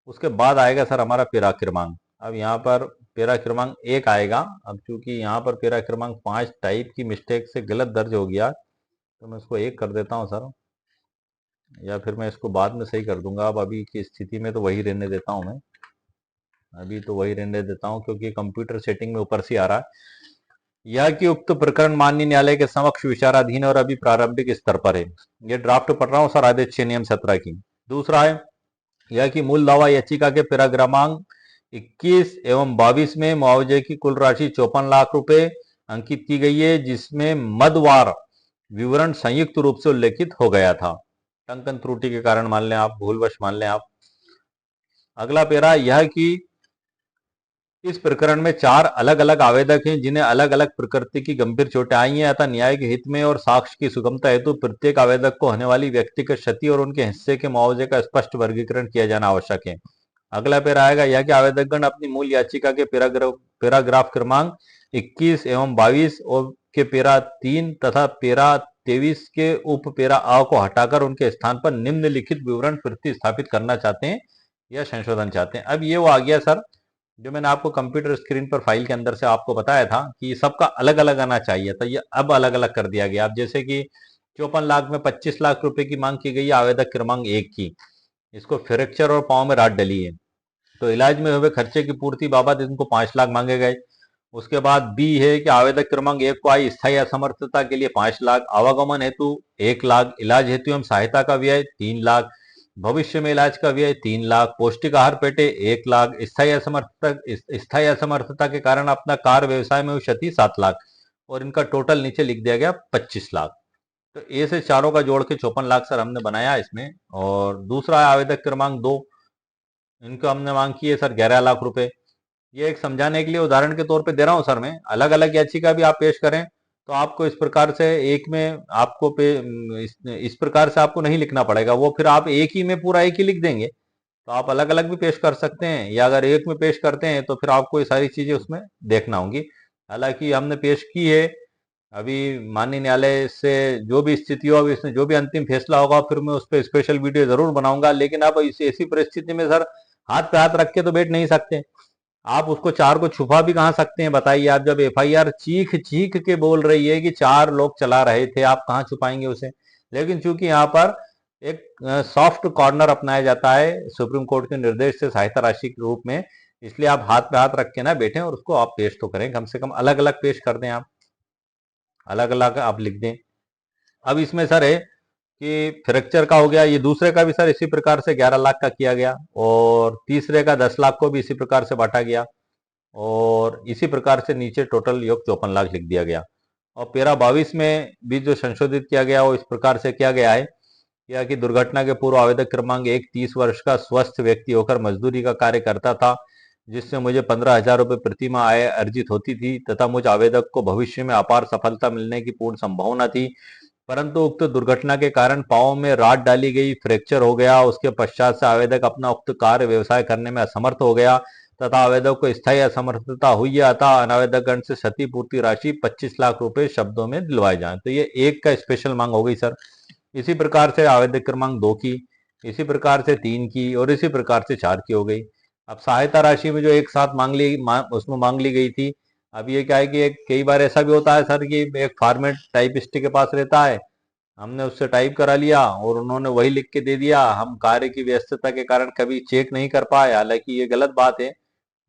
Speaker 1: उसके बाद आएगा सर हमारा पेरा क्रमांक। अब यहाँ पर पेरा क्रमांक 1 आएगा। अब चूंकि यहाँ पर पेरा क्रमांक 5 टाइप की मिस्टेक से गलत दर्ज हो गया तो मैं इसको 1 कर देता हूँ सर, या फिर मैं इसको बाद में सही कर दूंगा। अब अभी की स्थिति में तो वही रहने देता हूँ मैं, अभी तो वही रहने देता हूँ क्योंकि कंप्यूटर सेटिंग में ऊपर से आ रहा है। यह कि उक्त प्रकरण माननीय न्यायालय के समक्ष विचाराधीन और अभी प्रारंभिक स्तर पर है। ये ड्राफ्ट पढ़ रहा हूँ सर आदेश 6 नियम 17 की। दूसरा है यह कि मूल दावा याचिका के पैरा क्रमांक 21 एवं 22 में मुआवजे की कुल राशि 54 लाख रुपए अंकित की गई है, जिसमें मदवार विवरण संयुक्त रूप से उल्लेखित हो गया था। टंकन त्रुटि के कारण मान लें आप, भूलवश मान लें आप। अगला पैरा यह कि इस प्रकरण में 4 अलग अलग आवेदक हैं जिन्हें अलग अलग प्रकृति की गंभीर चोटें आई हैं, अतः न्याय के हित में और साक्ष्य की सुगमता हेतु प्रत्येक आवेदक को होने वाली व्यक्तिगत क्षति और उनके हिस्से के मुआवजे का स्पष्ट वर्गीकरण किया जाना आवश्यक है। अगला पैरा आएगा यह कि आवेदकगण अपनी मूल याचिका के पैराग्राफ क्रमांक 21 एवं 22 और के पैरा 3 तथा पैरा 23 के उप पैरा आ को हटाकर उनके स्थान पर निम्नलिखित विवरण प्रतिस्थापित करना चाहते हैं या संशोधन चाहते हैं। अब ये वो आ गया सर जो मैंने आपको कंप्यूटर स्क्रीन पर फाइल के अंदर से आपको बताया था कि सबका अलग अलग आना चाहिए था, ये अब अलग अलग कर दिया गया। अब जैसे कि 54 लाख में 25 लाख रुपए की मांग की गई है आवेदक क्रमांक 1 की, इसको फ्रैक्चर और पांव में राड डली है तो इलाज में हुए खर्चे की पूर्ति बाबत इनको 5 लाख मांगे गए। उसके बाद बी है कि आवेदक क्रमांक 1 को आई स्थायी असमर्थता के लिए 5 लाख, आवागमन हेतु 1 लाख, इलाज हेतु एवं सहायता का व्यय 3 लाख, भविष्य में इलाज का व्यय 3 लाख, पौष्टिक आहार पेटे 1 लाख, स्थायी असमर्थता के कारण अपना कार व्यवसाय में हुई क्षति 7 लाख, और इनका टोटल नीचे लिख दिया गया 25 लाख। तो ए से चारों का जोड़ के 54 लाख सर हमने बनाया इसमें। और दूसरा है आवेदक क्रमांक 2, इनको हमने मांग की है सर 11 लाख रुपए। ये एक समझाने के लिए उदाहरण के तौर पे दे रहा हूं सर मैं। अलग अलग याचिका भी आप पेश करें तो आपको इस प्रकार से एक में आपको इस प्रकार से आपको नहीं लिखना पड़ेगा, वो फिर आप एक ही में पूरा एक ही लिख देंगे। तो आप अलग अलग भी पेश कर सकते हैं, या अगर एक में पेश करते हैं तो फिर आपको ये सारी चीजें उसमें देखना होंगी। हालांकि हमने पेश की है, अभी माननीय न्यायालय से जो भी स्थिति हो, इसमें जो भी अंतिम फैसला होगा फिर मैं उस पर स्पेशल वीडियो जरूर बनाऊंगा। लेकिन आप इस ऐसी परिस्थिति में सर हाथ पे हाथ रख के तो बैठ नहीं सकते। आप उसको 4 को छुपा भी कहाँ सकते हैं बताइए। आप जब एफआईआर चीख चीख के बोल रही है कि 4 लोग चला रहे थे, आप कहाँ छुपाएंगे उसे। लेकिन चूंकि यहाँ पर एक सॉफ्ट कॉर्नर अपनाया जाता है सुप्रीम कोर्ट के निर्देश से सहायता राशि के रूप में, इसलिए आप हाथ पे हाथ रख के ना बैठे और उसको आप पेश तो करें, कम से कम अलग अलग पेश कर दें आप। अलग अलग आप लिख दें। अब इसमें सर है कि फ्रैक्चर का हो गया, ये दूसरे का भी सर इसी प्रकार से 11 लाख का किया गया, और तीसरे का 10 लाख को भी इसी प्रकार से बांटा गया, और इसी प्रकार से नीचे टोटल योग 54 लाख लिख दिया गया। और पेरा 22 में भी जो संशोधित किया गया वो इस प्रकार से किया गया है या कि दुर्घटना के पूर्व आवेदक क्रमांक 1 30 वर्ष का स्वस्थ व्यक्ति होकर मजदूरी का कार्य करता था, जिससे मुझे 15,000 रुपये प्रति माह आय अर्जित होती थी तथा मुझ आवेदक को भविष्य में अपार सफलता मिलने की पूर्ण संभावना थी, परंतु उक्त दुर्घटना के कारण पांव में राड डाली गई, फ्रैक्चर हो गया। उसके पश्चात से आवेदक अपना उक्त कार्य व्यवसाय करने में असमर्थ हो गया तथा आवेदक को स्थायी असमर्थता हुई, अतः अनावेदकगण से क्षतिपूर्ति राशि 25 लाख रुपए शब्दों में दिलवाए जाए। तो ये एक का स्पेशल मांग हो गई सर। इसी प्रकार से आवेदक क्रमांक 2 की, इसी प्रकार से 3 की, और इसी प्रकार से 4 की हो गई। अब सहायता राशि में जो एक साथ उसमें मांग ली गई थी। अब ये क्या है कि कई बार ऐसा भी होता है सर कि एक फॉर्मेट टाइपिस्ट के पास रहता है, हमने उससे टाइप करा लिया और उन्होंने वही लिख के दे दिया, हम कार्य की व्यस्तता के कारण कभी चेक नहीं कर पाए। हालांकि ये गलत बात है,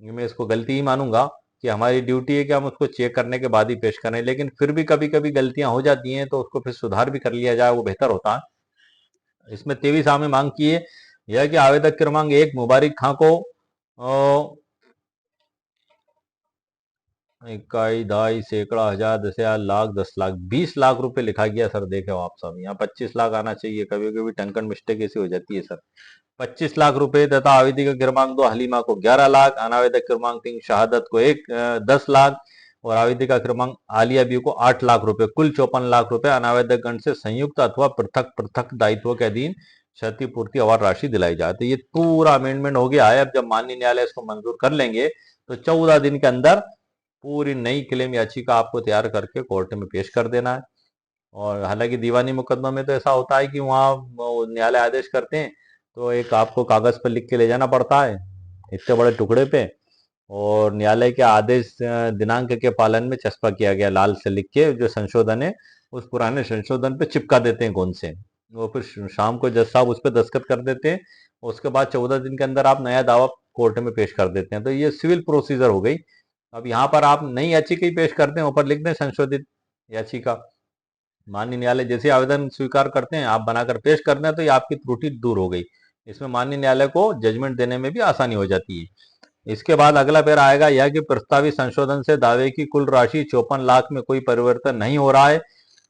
Speaker 1: ये मैं इसको गलती ही मानूंगा कि हमारी ड्यूटी है कि हम उसको चेक करने के बाद ही पेश करें, लेकिन फिर भी कभी कभी गलतियां हो जाती हैं तो उसको फिर सुधार भी कर लिया जाए, वो बेहतर होता है। इसमें 23 में मांग की है यह कि आवेदक क्रमांक 1 मुबारिक खां को इकाई, दाई, सैकड़ा, हजार, 10,000, लाख, 10 लाख, 20 लाख रुपए लिखा गया सर। देखे हो आप सब, यहाँ 25 लाख आना चाहिए, कभी कभी टंकन मिस्टेक ऐसी हो जाती है सर। 25 लाख रुपए तथा आवेदक क्रमांक 2 हलीमा को 11 लाख, अनावेदक क्रमांक 3 शहादत को 10 लाख और आवेदिका क्रमांक आलिया बी को 8 लाख रुपए, कुल 54 लाख रुपए अनावेदक गण से संयुक्त अथवा पृथक पृथक दायित्व के अधीन क्षतिपूर्ति अवार्ड राशि दिलाई जाती है। ये पूरा अमेंडमेंट हो गया है। अब जब माननीय न्यायालय इसको मंजूर कर लेंगे तो 14 दिन के अंदर पूरी नई क्लेम याचिका आपको तैयार करके कोर्ट में पेश कर देना है। और हालांकि दीवानी मुकदमा में तो ऐसा होता है कि वहाँ न्यायालय आदेश करते हैं तो एक आपको कागज पर लिख के ले जाना पड़ता है इतने बड़े टुकड़े पे, और न्यायालय के आदेश दिनांक के पालन में चस्पा किया गया लाल से लिख के, जो संशोधन है उस पुराने संशोधन पे चिपका देते हैं गोंद से। वो फिर शाम को जज साहब उस पर दस्तखत कर देते हैं, उसके बाद 14 दिन के अंदर आप नया दावा कोर्ट में पेश कर देते हैं। तो ये सिविल प्रोसीजर हो गई। अब यहाँ पर आप नई याचिका ही पेश करते हैं, ऊपर लिख दें संशोधित याचिका। माननीय न्यायालय जैसे आवेदन स्वीकार करते हैं आप बनाकर पेश करते हैं तो ये आपकी त्रुटि दूर हो गई। इसमें माननीय न्यायालय को जजमेंट देने में भी आसानी हो जाती है। इसके बाद अगला पैरा आएगा यह कि प्रस्तावित संशोधन से दावे की कुल राशि 54 लाख में कोई परिवर्तन नहीं हो रहा है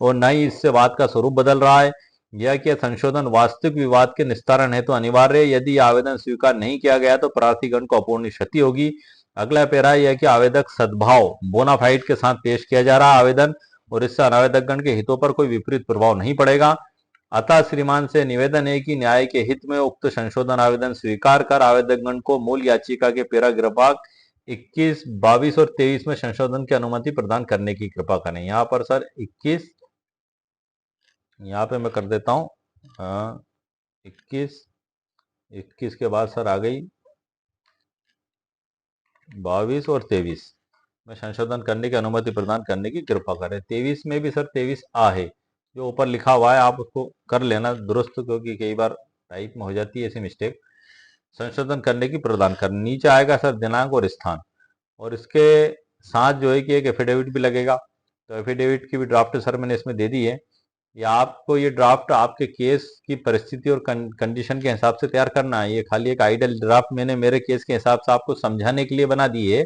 Speaker 1: और न ही इससे वाद का स्वरूप बदल रहा है। यह कि संशोधन वास्तविक विवाद के निस्तारण हेतु अनिवार्य है। यदि आवेदन स्वीकार नहीं किया गया तो प्रार्थीगण को अपूर्णीय क्षति होगी। अगला पैरा यह कि आवेदक सद्भाव बोनाफाइड के साथ पेश किया जा रहा आवेदन और इससे अनावेदकगण के हितों पर कोई विपरीत प्रभाव नहीं पड़ेगा। अतः श्रीमान से निवेदन है कि न्याय के हित में उक्त संशोधन आवेदन स्वीकार कर आवेदकगण को मूल याचिका के पैराग्राफ 21, 22 और 23 में संशोधन की अनुमति प्रदान करने की कृपा करें। यहाँ पर सर 21, यहाँ पे मैं कर देता हूँ 21, 21 के बाद सर आ गई 22 और 23 में संशोधन करने की अनुमति प्रदान करने की कृपा करें। 23 में भी सर 23 आ है जो ऊपर लिखा हुआ है, आप उसको कर लेना दुरुस्त, क्योंकि कई बार टाइप में हो जाती है ऐसी मिस्टेक। संशोधन करने की प्रदान करने, नीचे आएगा सर दिनांक और स्थान, और इसके साथ जो है कि एक एफिडेविट भी लगेगा। तो एफिडेविट की भी ड्राफ्ट सर मैंने इसमें दे दी है। या आपको ये ड्राफ्ट आपके केस की परिस्थिति और कंडीशन के हिसाब से तैयार करना है। ये खाली एक आइडल ड्राफ्ट मैंने मेरे केस के हिसाब से आपको समझाने के लिए बना दी है।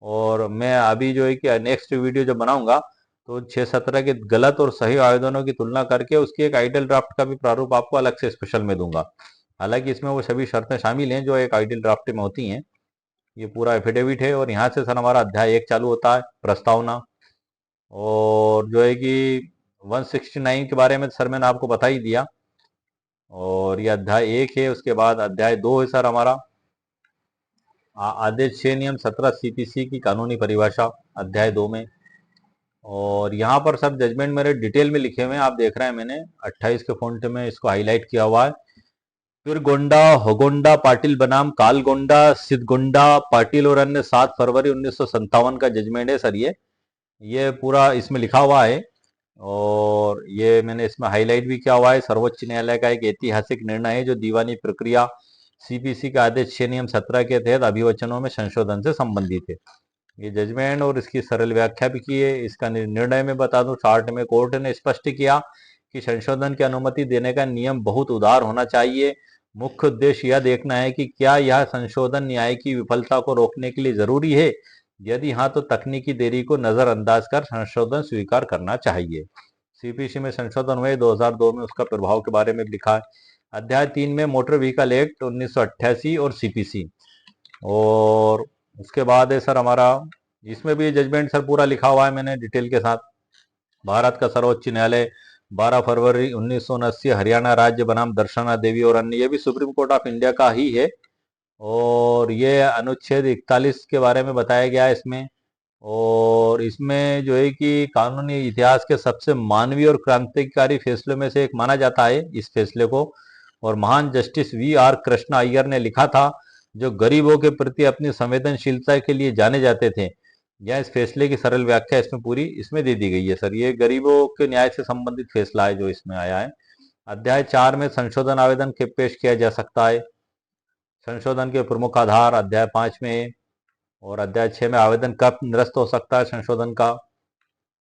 Speaker 1: और मैं अभी जो है कि नेक्स्ट वीडियो जो बनाऊंगा तो 6-17 के गलत और सही आवेदनों की तुलना करके उसकी एक आइडल ड्राफ्ट का भी प्रारूप आपको अलग से स्पेशल में दूंगा। हालांकि इसमें वो सभी शर्तें शामिल हैं जो एक आइडल ड्राफ्ट में होती हैं। ये पूरा एफिडेविट है और यहाँ से सर हमारा अध्याय 1 चालू होता है, प्रस्तावना। और जो है कि 169 के बारे में सर मैंने आपको बता ही दिया। और ये अध्याय 1 है। उसके बाद अध्याय 2 है सर हमारा आदेश 6 नियम 17 सीपीसी की कानूनी परिभाषा, अध्याय 2 में। और यहाँ पर सब जजमेंट मेरे डिटेल में लिखे हुए हैं, आप देख रहे हैं मैंने 28 के फॉन्ट में इसको हाईलाइट किया हुआ है। फिर गोंडा होगोंडा पाटिल बनाम कालगोंडा सिद्धगोंडा पाटिल और अन्य 7 फरवरी 1957 का जजमेंट है सर। ये पूरा इसमें लिखा हुआ है और ये मैंने इसमें हाईलाइट भी किया हुआ है। सर्वोच्च न्यायालय का एक ऐतिहासिक निर्णय है जो दीवानी प्रक्रिया सीपीसी के आदेश 6 नियम 17 के तहत अभिवचनों में संशोधन से संबंधित है। ये जजमेंट और इसकी सरल व्याख्या भी की है। इसका निर्णय में बता दूं, शॉर्ट में कोर्ट ने स्पष्ट किया कि संशोधन की अनुमति देने का नियम बहुत उदार होना चाहिए। मुख्य उद्देश्य यह देखना है कि क्या यह संशोधन न्याय की विफलता को रोकने के लिए जरूरी है। यदि हाँ, तो तकनीकी देरी को नजरअंदाज कर संशोधन स्वीकार करना चाहिए। सीपीसी में संशोधन हुए 2002 में, उसका प्रभाव के बारे में लिखा है। अध्याय 3 में मोटर व्हीकल एक्ट 1988 और सीपीसी, और उसके बाद है सर हमारा, इसमें भी जजमेंट सर पूरा लिखा हुआ है मैंने डिटेल के साथ। भारत का सर्वोच्च न्यायालय 12 फरवरी 1979 हरियाणा राज्य बनाम दर्शना देवी और अन्य, ये भी सुप्रीम कोर्ट ऑफ इंडिया का ही है। और ये अनुच्छेद 41 के बारे में बताया गया है इसमें। और इसमें जो है कि कानूनी इतिहास के सबसे मानवीय और क्रांतिकारी फैसलों में से एक माना जाता है इस फैसले को। और महान जस्टिस वी आर कृष्णा अय्यर ने लिखा था, जो गरीबों के प्रति अपनी संवेदनशीलता के लिए जाने जाते थे। यह इस फैसले की सरल व्याख्या इसमें पूरी इसमें दे दी गई है सर। ये गरीबों के न्याय से संबंधित फैसला है जो इसमें आया है। अध्याय 4 में संशोधन आवेदन के पेश किया जा सकता है। संशोधन के प्रमुख आधार अध्याय 5 में। और अध्याय 6 में आवेदन कब निरस्त हो सकता है संशोधन का।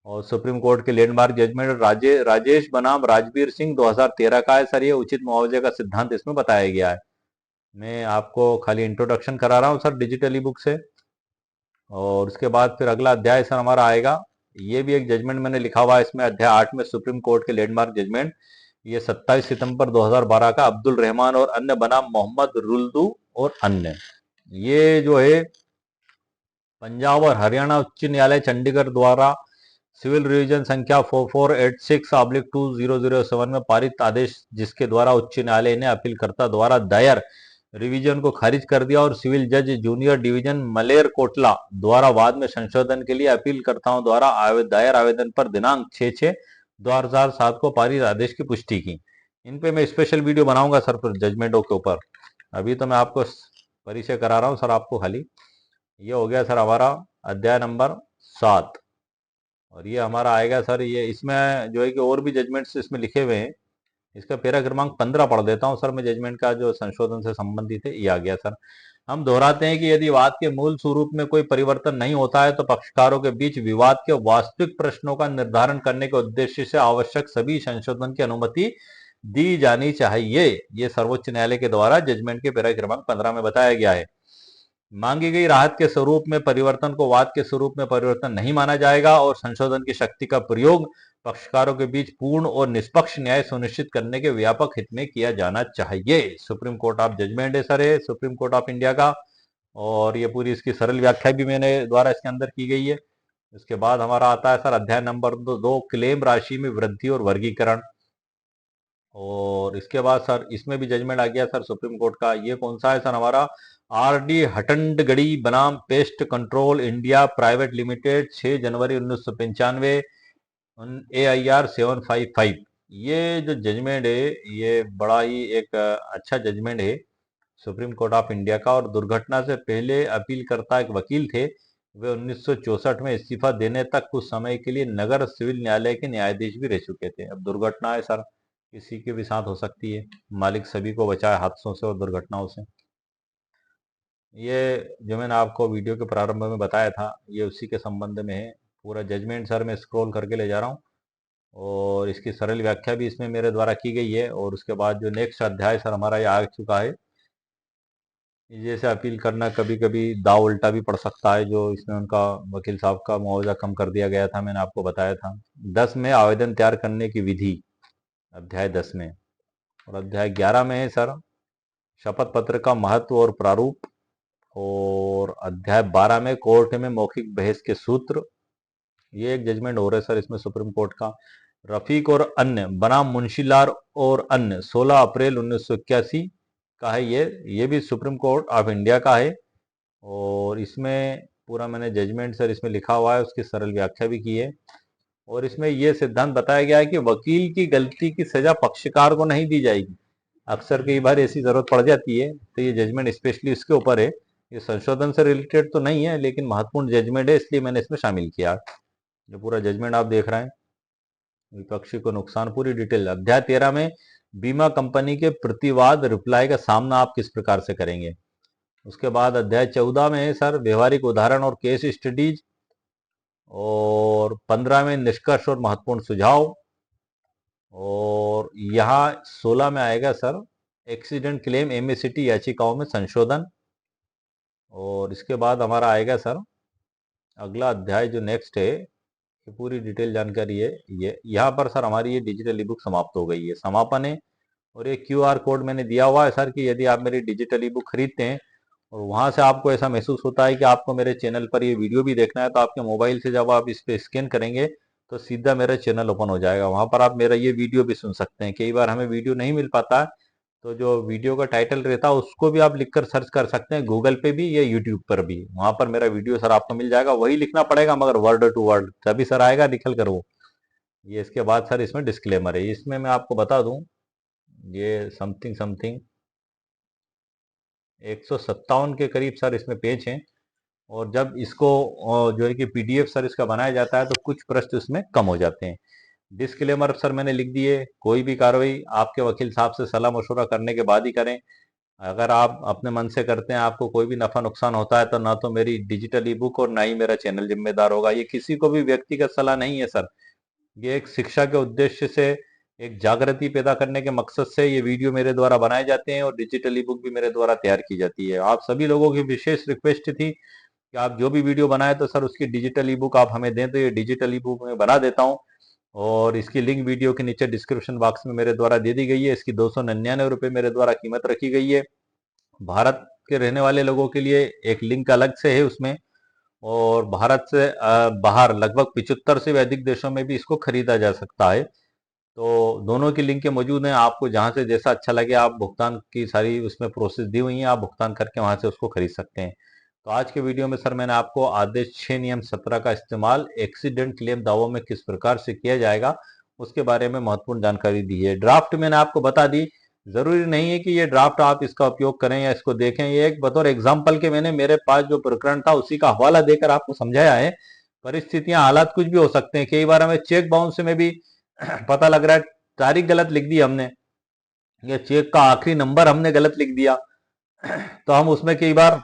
Speaker 1: और सुप्रीम कोर्ट के लैंडमार्क जजमेंट राजेश बनाम राजवीर सिंह 2013 का है सर। ये उचित मुआवजे का सिद्धांत इसमें बताया गया है। मैं आपको खाली इंट्रोडक्शन करा रहा हूँ सर डिजिटल ई बुक से। और उसके बाद फिर अगला अध्याय सर हमारा आएगा। ये भी एक जजमेंट मैंने लिखा हुआ है इसमें, अध्याय 8 में सुप्रीम कोर्ट के लैंडमार्क जजमेंट। ये 27 सितंबर 2012 का, अब्दुल रहमान और अन्य बनाम मोहम्मद रुल्दू और अन्य। ये जो है पंजाब और हरियाणा उच्च न्यायालय चंडीगढ़ द्वारा सिविल रिवीजन संख्या 4486/2007 में पारित आदेश, जिसके द्वारा उच्च न्यायालय ने अपीलकर्ता द्वारा दायर रिवीजन को खारिज कर दिया और सिविल जज जूनियर डिवीजन मलेर कोटला द्वारा बाद में संशोधन के लिए अपीलकर्ताओं द्वारा दायर आवेदन पर दिनांक 6/6/2007 को पारित आदेश की पुष्टि की। इन पे मैं स्पेशल वीडियो बनाऊंगा सर फिर जजमेंटों के ऊपर। अभी तो मैं आपको परिचय करा रहा हूँ सर आपको खाली। ये हो गया सर हमारा अध्याय नंबर 7। और ये हमारा आएगा सर, ये इसमें जो है कि और भी जजमेंट्स इसमें लिखे हुए हैं। इसका पैरा क्रमांक 15 पढ़ देता हूं सर मैं, जजमेंट का जो संशोधन से संबंधित है ये आ गया सर। हम दोहराते हैं कि यदि वाद के मूल स्वरूप में कोई परिवर्तन नहीं होता है तो पक्षकारों के बीच विवाद के वास्तविक प्रश्नों का निर्धारण करने के उद्देश्य से आवश्यक सभी संशोधन की अनुमति दी जानी चाहिए। ये सर्वोच्च न्यायालय के द्वारा जजमेंट के पैरा क्रमांक 15 में बताया गया है। मांगी गई राहत के स्वरूप में परिवर्तन को वाद के स्वरूप में परिवर्तन नहीं माना जाएगा और संशोधन की शक्ति का प्रयोग पक्षकारों के बीच पूर्ण और निष्पक्ष न्याय सुनिश्चित करने के व्यापक हित में किया जाना चाहिए। सुप्रीम कोर्ट ऑफ जजमेंट है सर, है सुप्रीम कोर्ट ऑफ इंडिया का। और ये पूरी इसकी सरल व्याख्या भी मैंने द्वारा इसके अंदर की गई है। इसके बाद हमारा आता है सर अध्याय नंबर 2, क्लेम राशि में वृद्धि और वर्गीकरण। और इसके बाद सर इसमें भी जजमेंट आ गया सर सुप्रीम कोर्ट का। ये कौन सा है सर हमारा, आर.डी. हटंडगड़ी बनाम pest control India private limited 6 जनवरी 1995, AIR 755। ये जो जजमेंट है ये बड़ा ही एक अच्छा जजमेंट है सुप्रीम कोर्ट ऑफ इंडिया का। और दुर्घटना से पहले अपीलकर्ता एक वकील थे। वे 1964 में इस्तीफा देने तक कुछ समय के लिए नगर सिविल न्यायालय के न्यायाधीश भी रह चुके थे। अब दुर्घटना है सर, किसी के भी साथ हो सकती है। मालिक सभी को बचाए हादसों से और दुर्घटनाओं से। ये जो मैंने आपको वीडियो के प्रारंभ में बताया था ये उसी के संबंध में है। पूरा जजमेंट सर मैं स्क्रॉल करके ले जा रहा हूँ और इसकी सरल व्याख्या भी इसमें मेरे द्वारा की गई है। और उसके बाद जो नेक्स्ट अध्याय सर हमारा ये आ चुका है। जैसे अपील करना कभी कभी दाव उल्टा भी पड़ सकता है, जो इसमें उनका वकील साहब का मुआवजा कम कर दिया गया था, मैंने आपको बताया था। 10 में आवेदन तैयार करने की विधि, अध्याय 10 में। और अध्याय 11 में है सर शपथ पत्र का महत्व और प्रारूप। और अध्याय 12 में कोर्ट में मौखिक बहस के सूत्र। ये एक जजमेंट हो रहा है सर इसमें सुप्रीम कोर्ट का। रफीक और अन्य बनाम मुंशीलाल और अन्य 16 अप्रैल 1981 का है ये भी सुप्रीम कोर्ट ऑफ इंडिया का है। और इसमें पूरा मैंने जजमेंट सर इसमें लिखा हुआ है, उसकी सरल व्याख्या भी की है। और इसमें यह सिद्धांत बताया गया है कि वकील की गलती की सजा पक्षकार को नहीं दी जाएगी। अक्सर कई बार ऐसी जरूरत पड़ जाती है, तो ये जजमेंट स्पेशली इसके ऊपर है। ये संशोधन से रिलेटेड तो नहीं है लेकिन महत्वपूर्ण जजमेंट है, इसलिए मैंने इसमें शामिल किया। जो पूरा जजमेंट आप देख रहे हैं, विपक्षी को नुकसान, पूरी डिटेल। अध्याय 13 में बीमा कंपनी के प्रतिवाद रिप्लाई का सामना आप किस प्रकार से करेंगे। उसके बाद अध्याय 14 में है सर व्यवहारिक उदाहरण और केस स्टडीज, और 15 में निष्कर्ष और महत्वपूर्ण सुझाव, और यहाँ 16 में आएगा सर एक्सीडेंट क्लेम एमएसीटी याचिकाओं में संशोधन। और इसके बाद हमारा आएगा सर अगला अध्याय जो नेक्स्ट है, ये पूरी डिटेल जानकारी है। ये यहाँ पर सर हमारी ये डिजिटल ई बुक समाप्त हो गई है, समापन है। और ये क्यूआर कोड मैंने दिया हुआ है सर कि यदि आप मेरी डिजिटल ई बुक खरीदते हैं और वहां से आपको ऐसा महसूस होता है कि आपको मेरे चैनल पर ये वीडियो भी देखना है, तो आपके मोबाइल से जब आप इस पे स्कैन करेंगे तो सीधा मेरा चैनल ओपन हो जाएगा, वहां पर आप मेरा ये वीडियो भी सुन सकते हैं। कई बार हमें वीडियो नहीं मिल पाता है, तो जो वीडियो का टाइटल रहता है उसको भी आप लिखकर सर्च कर सकते हैं गूगल पे भी या यूट्यूब पर भी, वहां पर मेरा वीडियो सर आपको मिल जाएगा। वही लिखना पड़ेगा मगर वर्ड टू वर्ड, तभी सर आएगा निकल कर वो। ये इसके बाद सर इसमें डिस्क्लेमर है, इसमें मैं आपको बता दूं ये समथिंग समथिंग 157 के करीब सर इसमें पेज हैं। और जब इसको जो है कि पीडीएफ सर इसका बनाया जाता है तो कुछ प्रश्न इसमें कम हो जाते हैं। डिस्क्लेमर सर मैंने लिख दिए, कोई भी कार्रवाई आपके वकील साहब से सलाह मशवरा करने के बाद ही करें। अगर आप अपने मन से करते हैं, आपको कोई भी नफा नुकसान होता है, तो ना तो मेरी डिजिटल ई बुक और ना ही मेरा चैनल जिम्मेदार होगा। ये किसी को भी व्यक्तिगत सलाह नहीं है सर, ये एक शिक्षा के उद्देश्य से, एक जागृति पैदा करने के मकसद से ये वीडियो मेरे द्वारा बनाए जाते हैं और डिजिटल ई बुक भी मेरे द्वारा तैयार की जाती है। आप सभी लोगों की विशेष रिक्वेस्ट थी कि आप जो भी वीडियो बनाए तो सर उसकी डिजिटल ई बुक आप हमें दें, तो ये डिजिटल ई बुक में बना देता हूँ। और इसकी लिंक वीडियो के नीचे डिस्क्रिप्शन बॉक्स में मेरे द्वारा दे दी गई है। इसकी 299 रुपये मेरे द्वारा कीमत रखी गई है। भारत के रहने वाले लोगों के लिए एक लिंक अलग से है उसमें, और भारत से बाहर लगभग 75 से भी अधिक देशों में भी इसको खरीदा जा सकता है। तो दोनों की लिंकें मौजूद हैं, आपको जहां से जैसा अच्छा लगे, आप भुगतान की सारी उसमें प्रोसेस दी हुई है, आप भुगतान करके वहां से उसको खरीद सकते हैं। तो आज के वीडियो में सर मैंने आपको आदेश 6 नियम 17 का इस्तेमाल एक्सीडेंट क्लेम दावों में किस प्रकार से किया जाएगा उसके बारे में महत्वपूर्ण जानकारी दी है। ड्राफ्ट मैंने आपको बता दी, जरूरी नहीं है कि ये ड्राफ्ट आप इसका उपयोग करें या इसको देखें, ये एक बतौर एग्जाम्पल के मैंने मेरे पास जो प्रकरण था उसी का हवाला देकर आपको समझाया है। परिस्थितियां हालात कुछ भी हो सकते हैं, कई बार हमें चेक बाउंस में भी पता लग रहा है तारीख गलत लिख दी हमने, या चेक का आखिरी नंबर हमने गलत लिख दिया, तो हम उसमें कई बार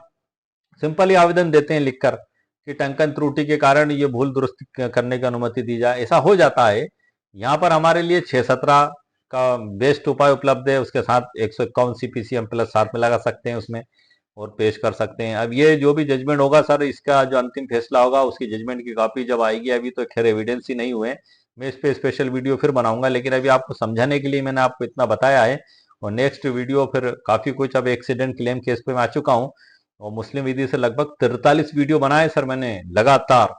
Speaker 1: सिंपल ही आवेदन देते हैं लिखकर कि टंकन त्रुटि के कारण ये भूल दुरुस्त करने की अनुमति दी जाए, ऐसा हो जाता है। यहाँ पर हमारे लिए 617 का बेस्ट उपाय उपलब्ध है, उसके साथ 151 सीपीसीएम प्लस साथ में लगा सकते हैं उसमें और पेश कर सकते हैं। अब ये जो भी जजमेंट होगा सर, इसका जो अंतिम फैसला होगा उसकी जजमेंट की कॉपी जब आएगी, अभी तो खैर एविडेंस ही नहीं हुए, मैं इस पे स्पेशल वीडियो फिर बनाऊंगा, लेकिन अभी आपको समझाने के लिए मैंने आपको इतना बताया है। और नेक्स्ट वीडियो फिर काफी कुछ, अब एक्सीडेंट क्लेम केस पे मैं आ चुका हूँ और मुस्लिम विधि से लगभग 43 वीडियो बनाए सर मैंने लगातार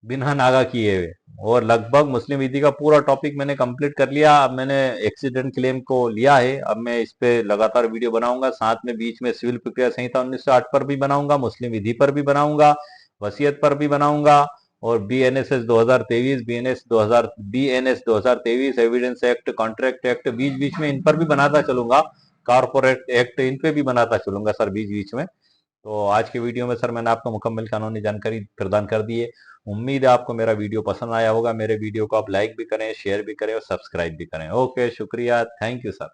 Speaker 1: बिना नागा किए हुए, और लगभग मुस्लिम विधि का पूरा टॉपिक मैंने कंप्लीट कर लिया। अब मैंने एक्सीडेंट क्लेम को लिया है, अब मैं इस पे लगातार वीडियो बनाऊंगा, साथ में बीच में सिविल प्रक्रिया संहिता 1908 पर भी बनाऊंगा, मुस्लिम विधि पर भी बनाऊंगा, वसीयत पर भी बनाऊंगा, और BNSS 2023, BNS 2023, evidence act, contract act, बीच बीच में इन पर भी बनाता चलूंगा, कारपोरेट एक्ट, इन पे भी बनाता चलूंगा सर बीच बीच में। तो आज के वीडियो में सर मैंने आपको मुकम्मल कानूनी जानकारी प्रदान कर दी है। उम्मीद है आपको मेरा वीडियो पसंद आया होगा। मेरे वीडियो को आप लाइक भी करें, शेयर भी करें और सब्सक्राइब भी करें। ओके, शुक्रिया, थैंक यू सर।